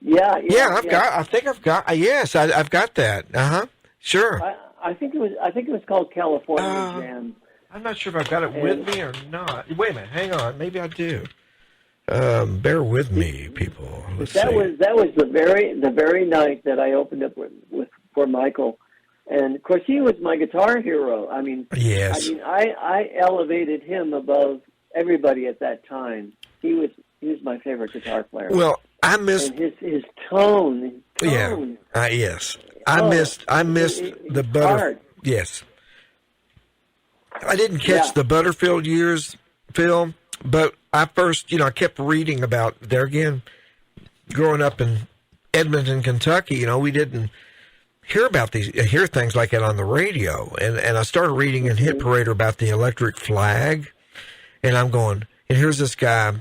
Yeah. I've got. Yes, I've got that. Sure. I think it was called California Jam. I'm not sure if I've got it with me or not. Wait a minute, hang on. Maybe I do. Bear with me, people. That was the very night that I opened up for Michael, and of course he was my guitar hero. I mean, yes. I elevated him above everybody at that time. He was my favorite guitar player. Well, I missed his tone. Yeah. Yes. I missed the butter. Yes. I didn't catch the Butterfield years, Phil, but I first, I kept reading about there again. Growing up in Edmonton, Kentucky, we didn't hear things like that on the radio, and I started reading in Hit Parader about the Electric Flag, and I'm going, and here's this guy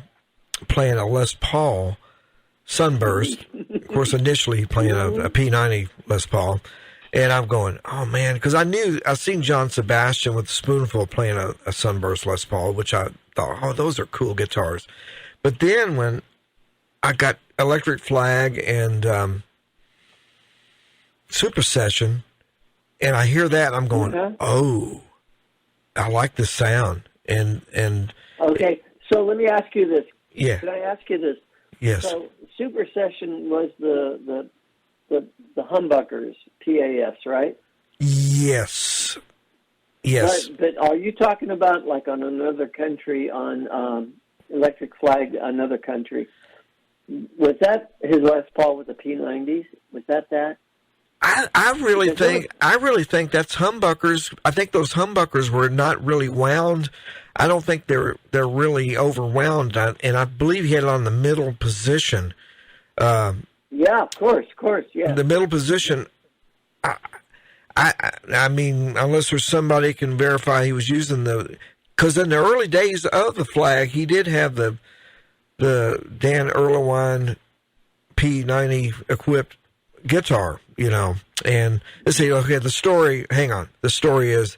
playing a Les Paul Sunburst, of course, initially playing a P90 Les Paul. And I'm going, oh, man, because I've seen John Sebastian with a Spoonful playing a Sunburst Les Paul, which I thought, oh, those are cool guitars. But then when I got Electric Flag and Super Session, and I hear that, I'm going, oh, I like the sound. And okay, so let me ask you this. Yeah. Can I ask you this? Yes. So Super Session was the humbuckers, PAS, right? Yes. Yes. But are you talking about like on Another Country, on Electric Flag, Another Country? Was that his Les Paul with the P90s? Was that? I really think that's humbuckers. I think those humbuckers were not really wound. I don't think they're really overwound, and I believe he had it on the middle position. Yeah, of course, yeah. The middle position. I mean, unless there's somebody can verify he was using because in the early days of the Flag, he did have the Dan Erlewine P90 equipped guitar, and let's see, okay, the story is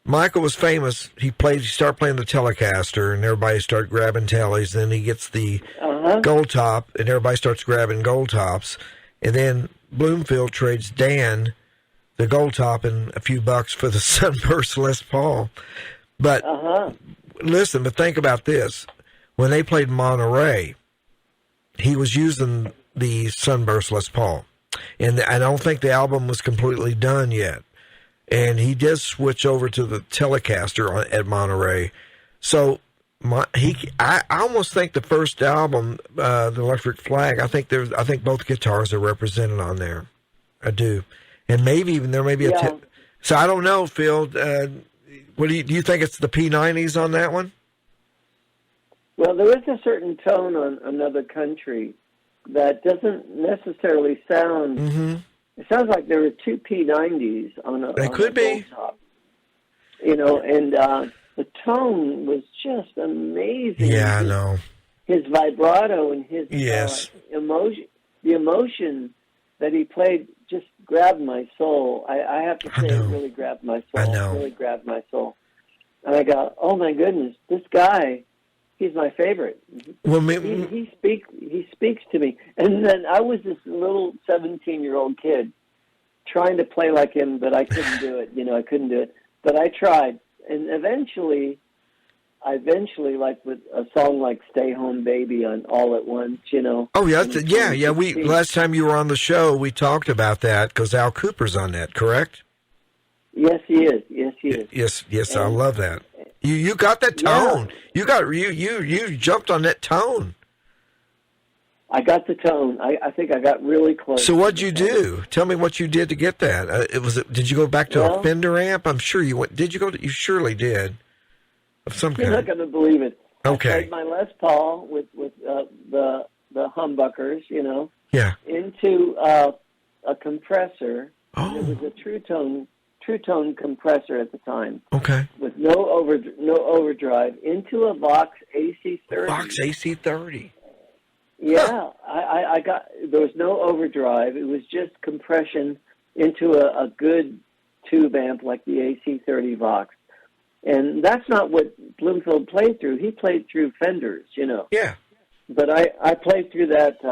Michael was famous. He started playing the Telecaster, and everybody started grabbing tellies. Then he gets the gold top, and everybody starts grabbing gold tops. And then Bloomfield trades Dan the gold top and a few bucks for the Sunburst Les Paul. But listen, but think about this. When they played Monterey, he was using the Sunburst Les Paul. And I don't think the album was completely done yet. And he did switch over to the Telecaster at Monterey. So I almost think the first album, the Electric Flag, I think both guitars are represented on there. I do. And maybe even there may be a tip. So I don't know, Phil. What do you think it's the P90s on that one? Well, there is a certain tone on Another Country that doesn't necessarily sound. Mm-hmm. It sounds like there were two P90s on a. They could be. Top, and the tone was just amazing. Yeah, I know. His vibrato and his emotion, the emotion that he played just grabbed my soul. I have to say, it really grabbed my soul. I know. It really grabbed my soul. And I go, oh my goodness, this guy. He's my favorite. Well, he speaks to me. And then I was this little 17-year-old kid trying to play like him, but I couldn't do it. I couldn't do it. But I tried. And eventually, like with a song like Stay Home Baby on All at Once, Oh, yeah. Last time you were on the show, we talked about that because Al Cooper's on that, correct? Yes, he is. Yes, I love that. You got that tone. Yeah. You jumped on that tone. I got the tone. I think I got really close. So what'd you do? Tell me what you did to get that. Did you go back to a Fender amp? I'm sure you went. Did you go? You surely did. Of some kind. You're not going to believe it. Okay. I played my Les Paul with the humbuckers, Yeah. into a compressor. Oh. It was a true tone compressor at the time. Okay. With no overdrive into a Vox AC30. Vox AC30. Yeah, I got, there was no overdrive. It was just compression into a good tube amp like the AC30 Vox. And that's not what Bloomfield played through. He played through Fenders, you know. Yeah. But I played through that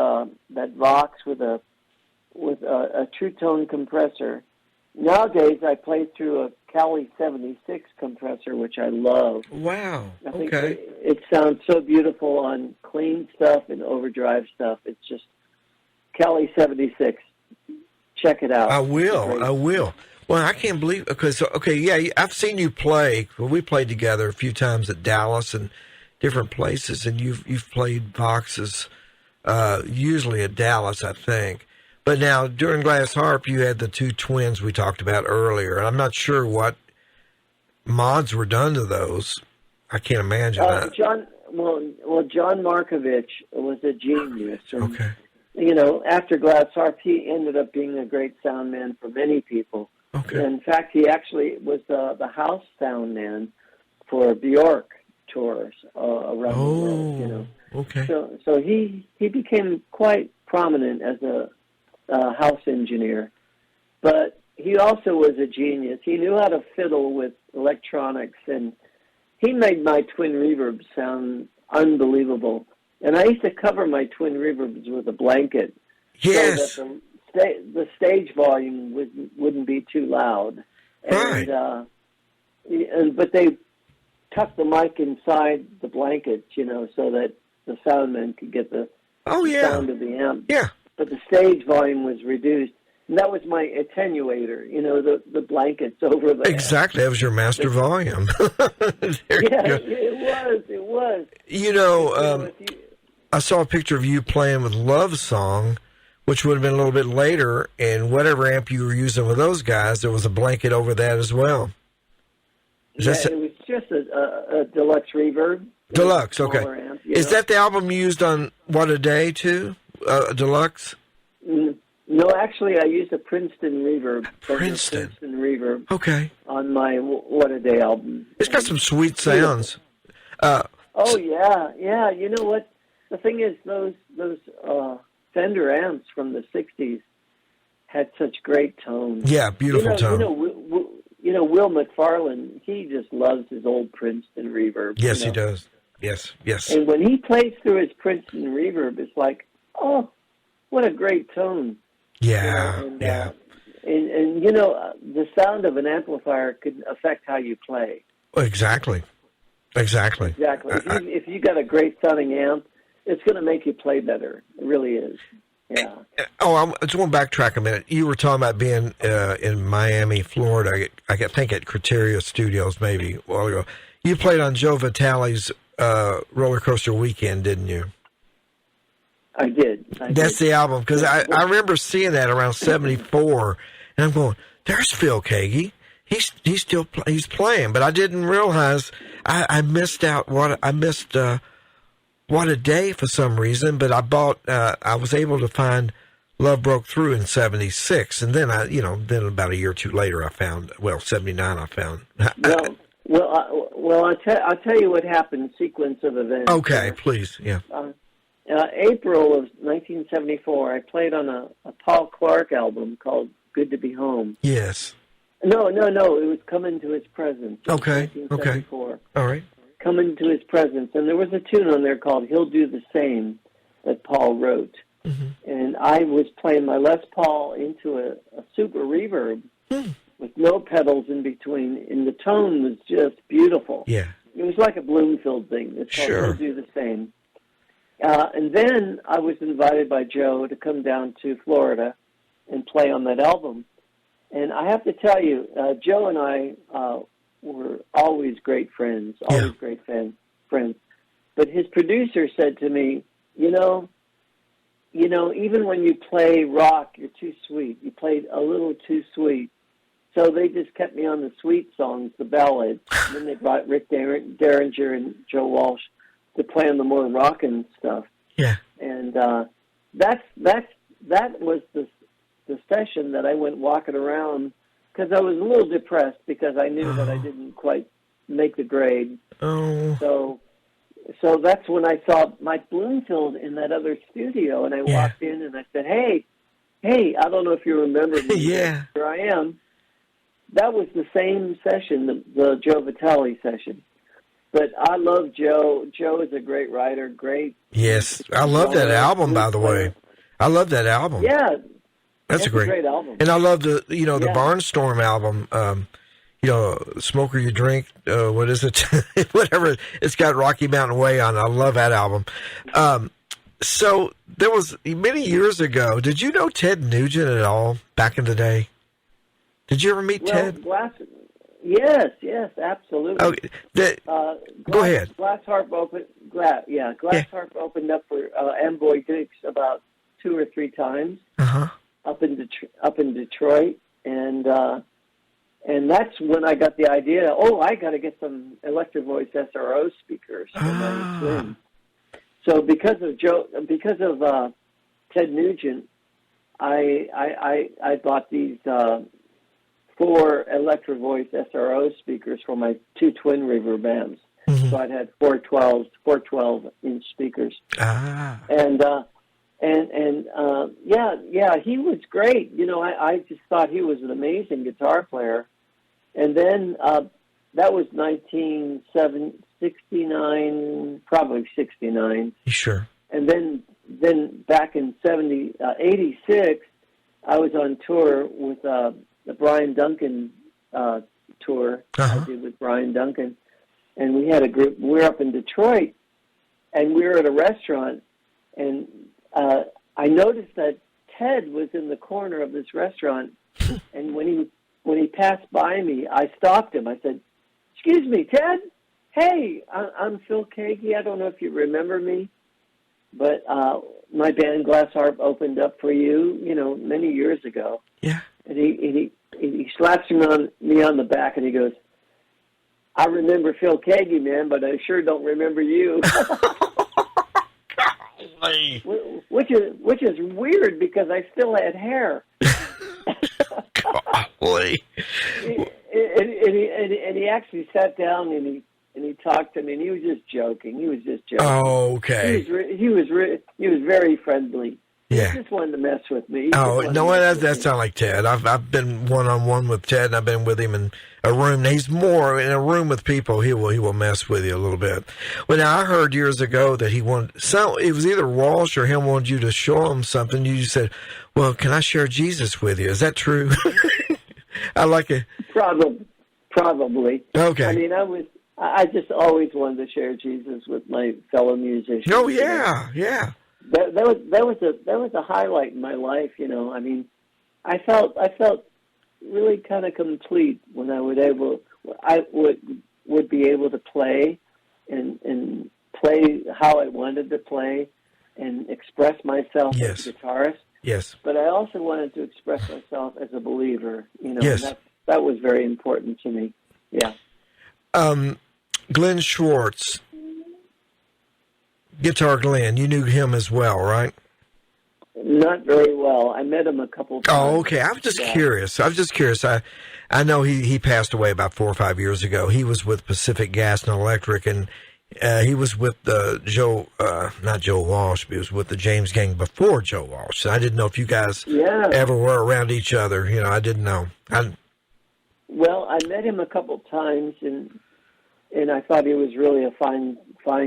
Vox with a true tone compressor. Nowadays, I play through a Cali 76 compressor, which I love. Wow. I think Okay. it sounds so beautiful on clean stuff and overdrive stuff. It's just Cali 76. Check it out. I will. Well, I can't believe, because, okay, yeah, I've seen you play. Well, we played together a few times at Dallas and different places, and you've played Voxes, usually at Dallas, I think. But now, during Glass Harp, you had the two twins we talked about earlier, and I'm not sure what mods were done to those. I can't imagine that. John Markovich was a genius. And, Okay. you know, after Glass Harp, he ended up being a great sound man for many people. Okay. In fact, he actually was the house sound man for Bjork tours around the world. You know. Okay. So he became quite prominent as a house engineer, but he also was a genius. He knew how to fiddle with electronics, and he made my twin reverbs sound unbelievable. And I used to cover my twin reverbs with a blanket, Yes. so that the stage volume wouldn't be too loud. Right. But they tucked the mic inside the blankets, you know, so that the soundman could get the sound of the amp. Yeah. But the stage volume was reduced. And that was my attenuator, you know, the blankets over there. Exactly. That was your master volume. It was. You know, I saw a picture of you playing with Love Song, which would have been a little bit later, and whatever amp you were using with those guys, there was a blanket over that as well. It was just a deluxe reverb. Deluxe, okay. Amp, Is that the album you used on What a Day, too? Deluxe? No, actually, I used a Princeton reverb. Princeton reverb. Okay. On my What a Day album. It's got some sweet sounds. Oh, yeah. You know what? The thing is, those Fender amps from the 60s had such great tones. Yeah, beautiful tone. You know, Will McFarlane, he just loves his old Princeton reverb. Yes, you know? he does. Yes. And when he plays through his Princeton reverb, it's like, oh, what a great tone. Yeah, And you know, the sound of an amplifier could affect how you play. Exactly. If you got a great sounding amp, it's going to make you play better. It really is. Yeah. I just want to backtrack a minute. You were talking about being in Miami, Florida. I think at Criteria Studios maybe a while ago. You played on Joe Vitale's Roller Coaster Weekend, didn't you? I did. That's the album, because I remember seeing that around 74, and I'm going, there's Phil Keaggy. He's still he's playing, but I didn't realize I missed out. What a Day for some reason, but I was able to find Love Broke Through in 76, and then then about a year or two later I found 79 I found. I'll tell you what happened. Sequence of events. Okay, please, yeah. April of 1974, I played on a Paul Clark album called Good to Be Home. Yes. No, it was Come Into His Presence. Okay. All right. Come Into His Presence. And there was a tune on there called He'll Do the Same that Paul wrote. Mm-hmm. And I was playing my Les Paul into a super reverb with no pedals in between, and the tone was just beautiful. Yeah. It was like a Bloomfield thing. It's called He'll Do the Same. And then I was invited by Joe to come down to Florida and play on that album. And I have to tell you, Joe and I were always great friends, friends. But his producer said to me, you know, even when you play rock, you're too sweet. You played a little too sweet. So they just kept me on the sweet songs, the ballads. And then they brought Rick Derringer and Joe Walsh to play on the more rockin' stuff. Yeah. And that was the session that I went walking around because I was a little depressed because I knew that I didn't quite make the grade. Oh. So that's when I saw Mike Bloomfield in that other studio, and I walked in and I said, hey, I don't know if you remember me. Yeah. Here I am. That was the same session, the Joe Vitale session. But I love Joe. Joe is a great writer, great. Yes. I love that album, by the way. I love that album. Yeah. That's a great album. And I love the Barnstorm album, Smoker You Drink, what is it? Whatever. It's got Rocky Mountain Way on it. I love that album. So there was, many years ago, did you know Ted Nugent at all back in the day? Did you ever meet Ted? Yes, absolutely. Okay. Go ahead. Glass Harp opened up for Amboy Dukes about 2 or 3 times up in Detroit, and that's when I got the idea. I got to get some Electro Voice SRO speakers for my twins. So because of Ted Nugent, I bought these 4 Electro Voice SRO speakers for my 2 twin reverb amps. So I'd had 4 12-inch speakers. He was great. I just thought he was an amazing guitar player. And then that was 1969, probably 69. Sure. And then back in 86, I was on tour with the Brian Duncan tour I did with Brian Duncan. And we had a group. We were up in Detroit, and we were at a restaurant, and I noticed that Ted was in the corner of this restaurant, and when he passed by me, I stopped him. I said, "Excuse me, Ted. Hey, I'm Phil Keaggy. I don't know if you remember me, but my band Glass Harp opened up for you, many years ago." Yeah. And he slaps me on the back, and he goes, "I remember Phil Keaggy, man, but I sure don't remember you." Which is weird because I still had hair. Golly. And he actually sat down and he talked to me, and he was just joking. Oh, okay. He was very friendly. Yeah. He just wanted to mess with me. That sounds like Ted. I've been one-on-one with Ted, and I've been with him in a room. He's more in a room with people. He will mess with you a little bit. Well, now I heard years ago that he wanted. So it was either Walsh or him wanted you to show him something. You just said, "Well, can I share Jesus with you?" Is that true? I like it. Probably. Okay. I mean, I just always wanted to share Jesus with my fellow musicians. Oh yeah, yeah. That was a highlight in my life. I mean, I felt really kind of complete when I would be able to play and play how I wanted to play and express myself as a guitarist. Yes. But I also wanted to express myself as a believer. Yes. And that was very important to me. Yeah. Glenn Schwartz. Guitar Glenn, you knew him as well, right? Not very well. I met him a couple times. Oh, okay. I was just curious. I know he passed away about 4 or 5 years ago. He was with Pacific Gas and Electric, and he was with not Joe Walsh, but he was with the James Gang before Joe Walsh. I didn't know if you guys ever were around each other. I didn't know. Well, I met him a couple times, and I thought he was really a fine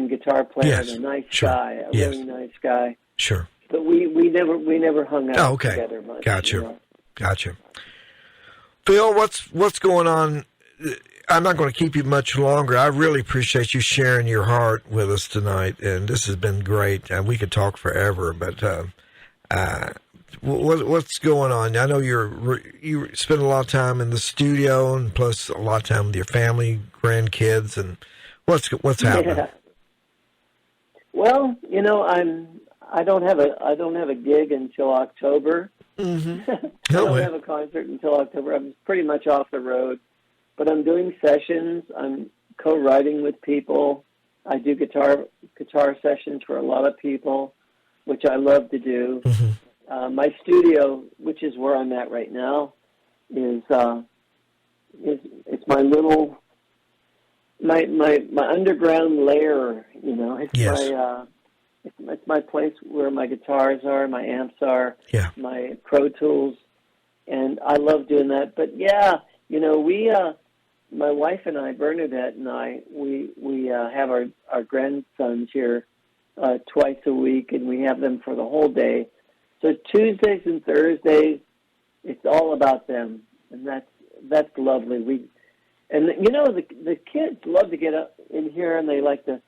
guitar player and a nice guy, really nice guy. Sure. But we never hung out together much. Gotcha. Phil, what's going on? I'm not going to keep you much longer. I really appreciate you sharing your heart with us tonight, and this has been great. We could talk forever, but what's going on? I know you spend a lot of time in the studio, and plus a lot of time with your family, grandkids, and what's happening? Yeah. Well, I don't have a gig until October. Mm-hmm. I don't have a concert until October. I'm pretty much off the road, but I'm doing sessions. I'm co-writing with people. I do guitar sessions for a lot of people, which I love to do. Mm-hmm. my studio, which is where I'm at right now, is it's my little my underground lair. You know, it's Yes. it's my place where my guitars are, my amps are, Yeah. my Pro Tools, and I love doing that. But yeah, you know, we my wife and I, Bernadette and I, we have our grandsons here twice a week, and we have them for the whole day. So Tuesdays and Thursdays, it's all about them, and that's lovely. And you know, the kids love to get up in here, and they like to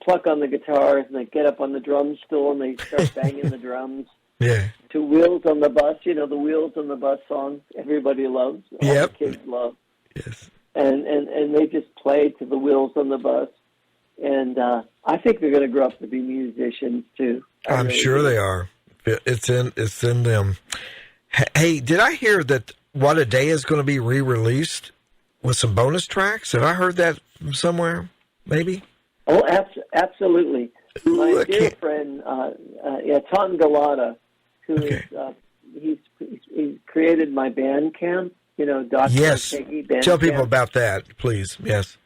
pluck on the guitars, and they get up on the drum stool, and they start banging the drums. Yeah. To Wheels on the Bus, you know, the Wheels on the Bus song everybody loves, all Yep. the kids love. Yes. And they just play to the Wheels on the Bus. And I think they're going to grow up to be musicians, too. I'm sure they are. It's in them. Hey, did I hear that What a Day is going to be re-released with some bonus tracks? Have I heard that from somewhere? Maybe? Oh, absolutely. Ooh, My dear friend, Tom Galata, who is, he's created my Bandcamp, you know, Dr. Yes. KEAGGY Bandcamp. Tell people about that, please. Yes.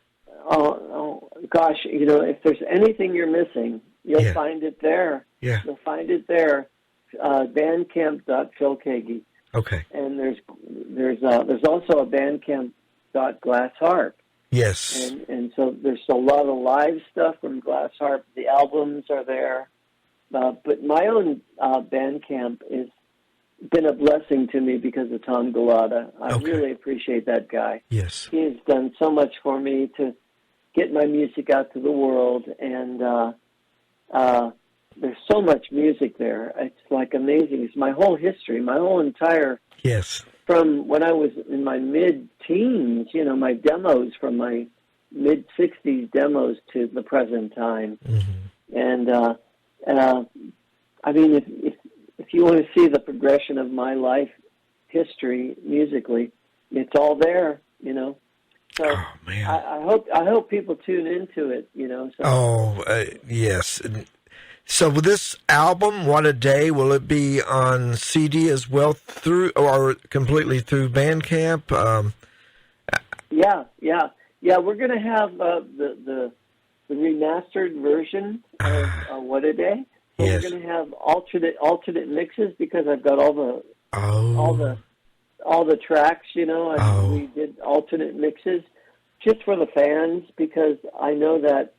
Oh, gosh, you know, if there's anything you're missing, you'll find it there. Yeah. You'll find it there. Bandcamp.philkeaggy. Okay. And there's also a Bandcamp.glass harp. Yes. And so there's a lot of live stuff from Glass Harp. The albums are there. But my own Bandcamp has been a blessing to me because of Tom Galata. I really appreciate that guy. Yes. He has done so much for me to get my music out to the world. And there's so much music there. It's like amazing. It's my whole history, my whole entire... Yes. From when I was in my mid-teens, you know, my demos from my mid-'60s demos to the present time. Mm-hmm. And, I mean, if you want to see the progression of my life history musically, it's all there, you know. So oh, man. I hope people tune into it, you know. So. Yes. So with this album, What a Day, will it be on CD as well through or completely through Bandcamp? Yeah. We're going to have the remastered version of What a Day. So yes. We're going to have alternate mixes because I've got all the tracks. You know, we did alternate mixes just for the fans because I know that.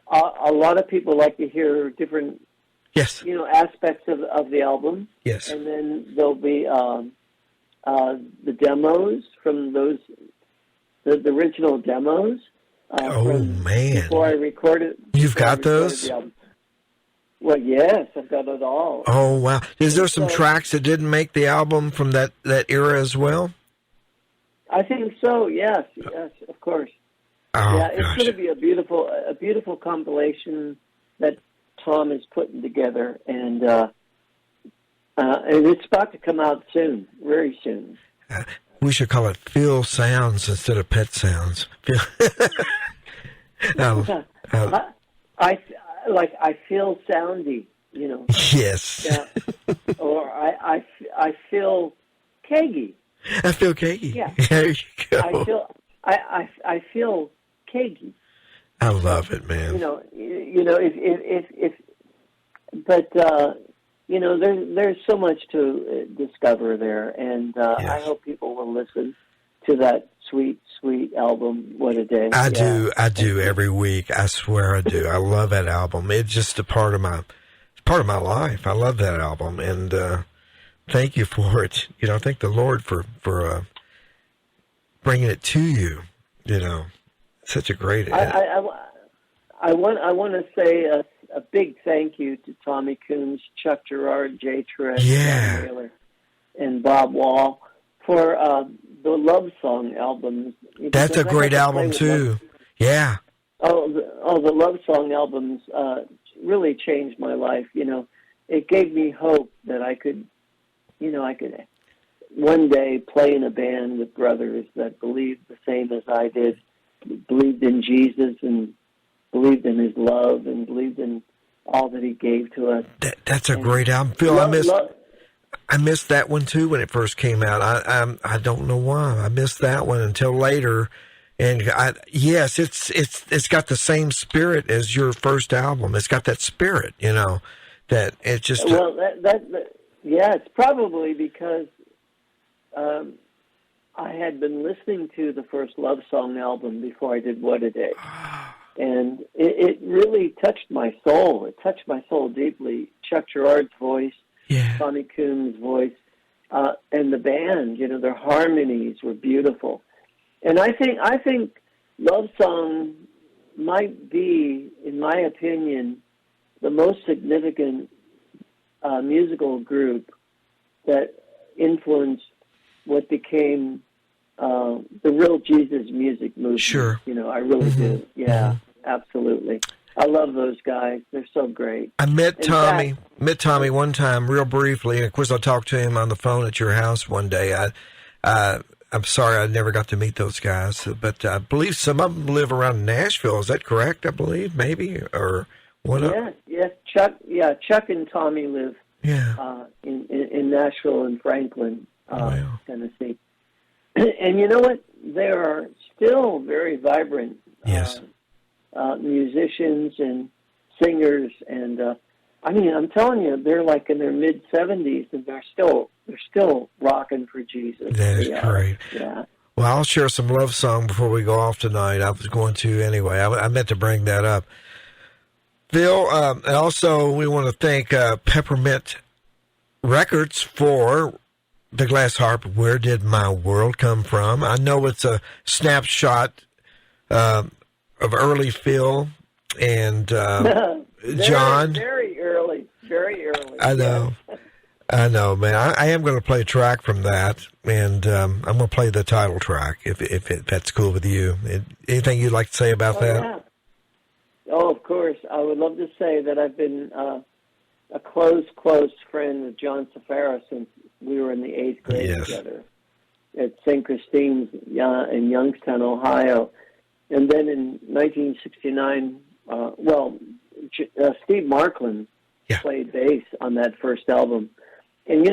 A lot of people like to hear different, yes, you know, aspects of the album. Yes, and then there'll be the demos from those, the original demos. Man! Before I recorded, you've got those. Well, yes, I've got it all. Oh wow! Is there some tracks that didn't make the album from that era as well? I think so. Yes, of course. Oh, yeah, it's going to be a beautiful compilation that Tom is putting together, and it's about to come out soon, very soon. We should call it Phil Sounds instead of Pet Sounds. I feel soundy, you know. Yes. Yeah. Or I feel Keaggy. I feel Keaggy. Yeah. There you go. I feel Keaggy. I love it, man. You know, but you know, there's so much to discover there, and yes. I hope people will listen to that sweet album. What a Day! I do every week. I swear I do. I love that album. It's just a part of my life. I love that album, and thank you for it. You know, thank the Lord for bringing it to you. You know, such a great. I want to say a big thank you to Tommy Coons, Chuck Gerard, Jay Trett, John Taylor, and Bob Wall for the love song albums. That's a great album too. Yeah. The love song albums really changed my life. You know, it gave me hope that I could one day play in a band with brothers that believed the same as I did, believed in Jesus and believed in his love and believed in all that he gave to us. That's a great album, Phil. I missed that one too when it first came out. I don't know why I missed that one until later. And yes, it's got the same spirit as your first album. It's got that spirit, that it just. Well, yeah, it's probably because I had been listening to the first Love Song album before I did What a Day. And it really touched my soul. It touched my soul deeply. Chuck Girard's voice, Tommy Coombs' voice, and the band, their harmonies were beautiful. And I think Love Song might be, in my opinion, the most significant musical group that influenced what became the real Jesus music movement. Sure. I really do. Yeah, absolutely. I love those guys. They're so great. I met Tommy one time real briefly. Of course, I talked to him on the phone at your house one day. I'm sorry I never got to meet those guys, but I believe some of them live around Nashville. Is that correct? I believe, maybe, or one of them? Yes, Chuck and Tommy live in Nashville and Franklin, Tennessee. And you know what? They are still very vibrant musicians and singers, and I'm telling you, they're like in their mid-70s, and they're still rocking for Jesus. That is great. Yeah. Well, I'll share some Love Song before we go off tonight. I was going to anyway. I meant to bring that up. Phil, and also we want to thank Peppermint Records for the Glass Harp, Where Did My World Come From? I know it's a snapshot of early Phil and John. Very early. I know, man. I am going to play a track from that, and I'm going to play the title track if that's cool with you. Anything you'd like to say about that? Yeah. Oh, of course. I would love to say that I've been a close friend with John Safara since we were in the 8th grade together at St. Christine's in Youngstown, Ohio. And then in 1969, Steve Markland played bass on that first album. And,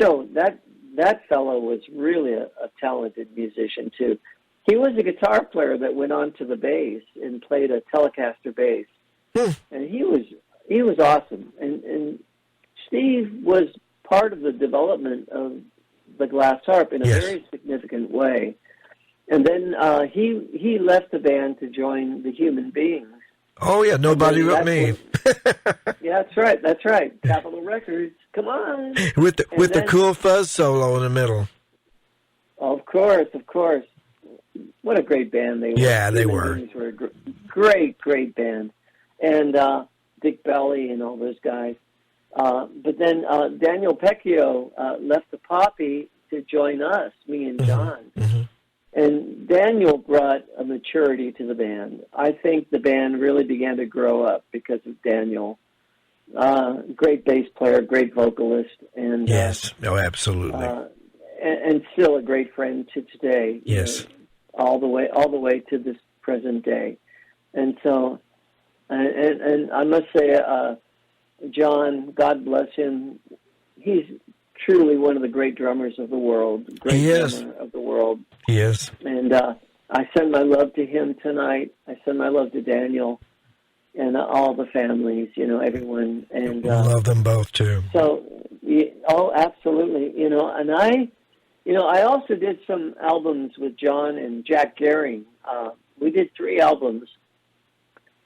that fellow was really a talented musician, too. He was a guitar player that went on to the bass and played a Telecaster bass. And he was awesome. And Steve was part of the development of the Glass Harp in a very significant way. And then he left the band to join the Human Beings. Oh, yeah, nobody but me. Yeah, that's right. Capitol Records, come on. With the cool fuzz solo in the middle. Of course. What a great band they were. Yeah, they were. They were a great band. And Dick Belly and all those guys. But then Daniel Pecchio left the Poppy to join us, me and John. Mm-hmm. And Daniel brought a maturity to the band. I think the band really began to grow up because of Daniel. Great bass player, great vocalist, and absolutely, and still a great friend to today. Yes, all the way to this present day. And so, and I must say, John, God bless him. He's truly one of the great drummers of the world. Drummer of the world. Yes. And I send my love to him tonight. I send my love to Daniel and all the families, everyone. And love them both too. So, absolutely. And I also did some albums with John and Jack Gehring. We did 3 albums.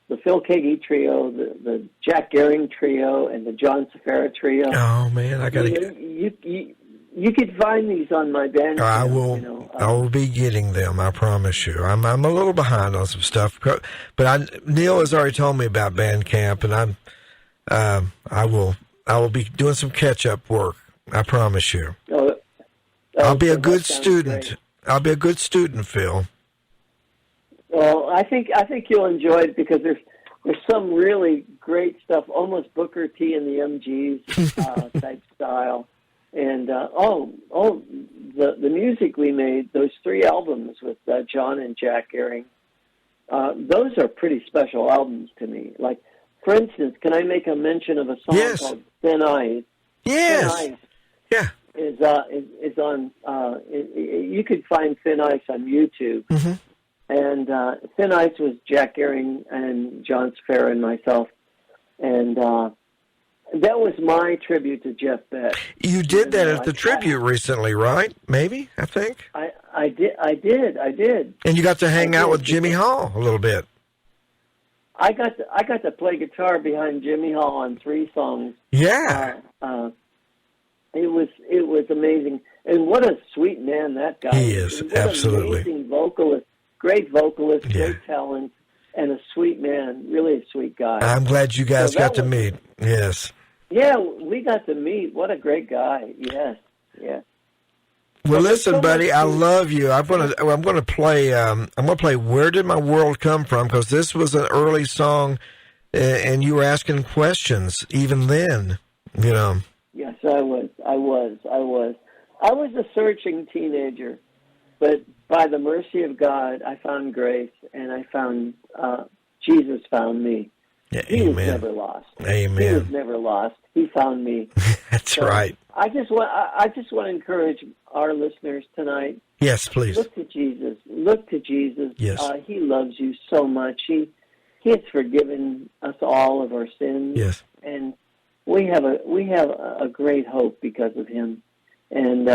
The Phil Keaggy trio, the Jack Gehring trio, and the John Safara trio. Oh man, I gotta. You could find these on my Bandcamp. I will. I will be getting them. I promise you. I'm a little behind on some stuff, but Neil has already told me about Bandcamp, and I will be doing some catch up work. I promise you. I'll be a good student. Great. I'll be a good student, Phil. Well, I think you'll enjoy it because there's some really great stuff, almost Booker T and the MGs type style, and the music we made, those 3 albums with John and Jack Gehring, those are pretty special albums to me. Like for instance, can I make a mention of a song Yes. called Thin Ice? Yes. Thin Ice Yeah. is on. You could find Thin Ice on YouTube. Mm-hmm. And Thin Ice was Jack Ehring and John Safara and myself, and that was my tribute to Jeff Beck. You did that at the tribute recently, right? Maybe, I think. I did. And you got to hang I out did. with Jimmy Hall a little bit. I got to play guitar behind Jimmy Hall on 3 songs. Yeah. It was amazing, and what a sweet man that guy He is, and what absolutely. an amazing vocalist, great vocalist, Yeah. great talent, and a sweet man, really a sweet guy. I'm glad you guys So that got to was- meet. Yes. Yeah, we got to meet. What a great guy! Yes, yeah. Well, there's listen, so buddy, much I to- love you. I'm gonna play "Where Did My World Come From?" because this was an early song, and you were asking questions even then. You know. Yes, I was. I was a searching teenager, but by the mercy of God, I found grace, and I found Jesus found me. Yeah, He was amen. never lost. Amen. He was never lost. He found me. That's So right. I just want to encourage our listeners tonight. Yes, please. Look to Jesus. Look to Jesus. Yes. He loves you so much. He has forgiven us all of our sins. Yes. And we have a great hope because of him. And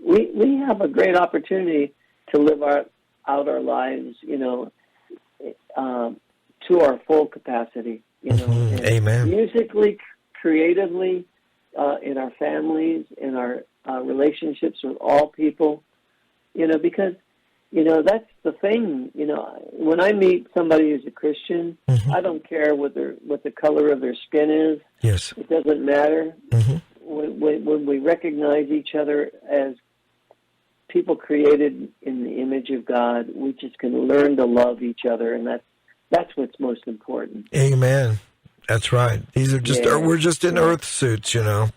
we have a great opportunity to live out our lives, to our full capacity. And Amen. musically, creatively, in our families, in our relationships with all people, because, that's the thing. When I meet somebody who's a Christian, I don't care what the color of their skin is. Yes. It doesn't matter. Mm-hmm. When we recognize each other as people created in the image of God, we just can learn to love each other, and that's what's most important. Amen. That's right. These are just we're just in earth suits, It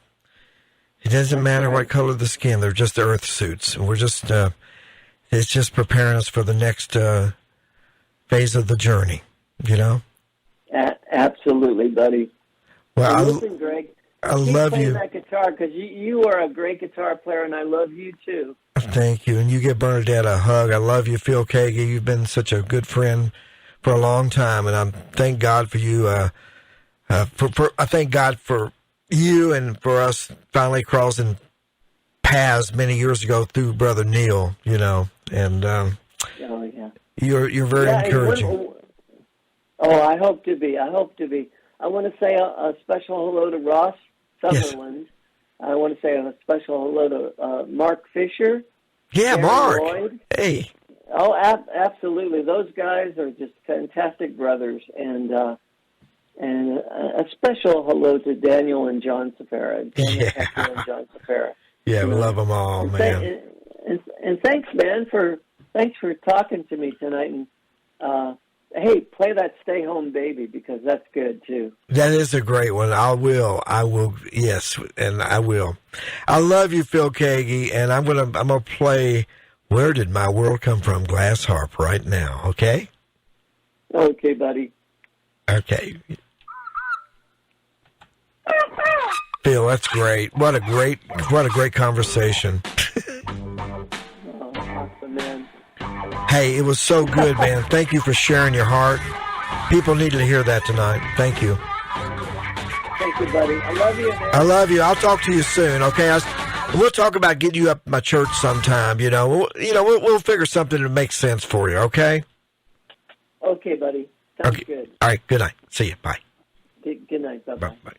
doesn't matter what color the skin; they're just earth suits. We're just it's just preparing us for the next phase of the journey. Absolutely, buddy. Well, And listen, Greg, I keep love playing you. that guitar, because you are a great guitar player, and I love you too. Thank you, and you give Bernadette a hug. I love you, Phil Keaggy. You've been such a good friend for a long time, and I thank God for you. I thank God for you and for us finally crossing paths many years ago through Brother Neil. And Oh yeah. you're very encouraging. I hope to be. I want to say a special hello to Ross Sutherland. I want to say a special hello to Mark Fisher. Yeah, Gary Mark. Lloyd. Hey. Oh, absolutely. Those guys are just fantastic brothers, and a special hello to Daniel and John Safara. Daniel Hector and John Safara. Yeah, we love them all, And man. and thanks, man, thanks for talking to me tonight. And hey, play that "Stay Home Baby," because that's good too. That is a great one. I will. Yes, and I will. I love you, Phil Keaggy, and I'm gonna play "Where Did My World Come From?" Glass Harp right now. Okay. Okay, buddy. Okay. Phil, that's great. What a great conversation. Oh, awesome, man. Hey, it was so good, man. Thank you for sharing your heart. People needed to hear that tonight. Thank you. Thank you, buddy. I love you, man. I love you. I'll talk to you soon. Okay. We'll talk about getting you up at my church sometime. We'll figure something that makes sense for you. Okay. Okay, buddy. Sounds Okay. good. All right. Good night. See you. Bye. Good night. Bye-bye. Bye. Bye.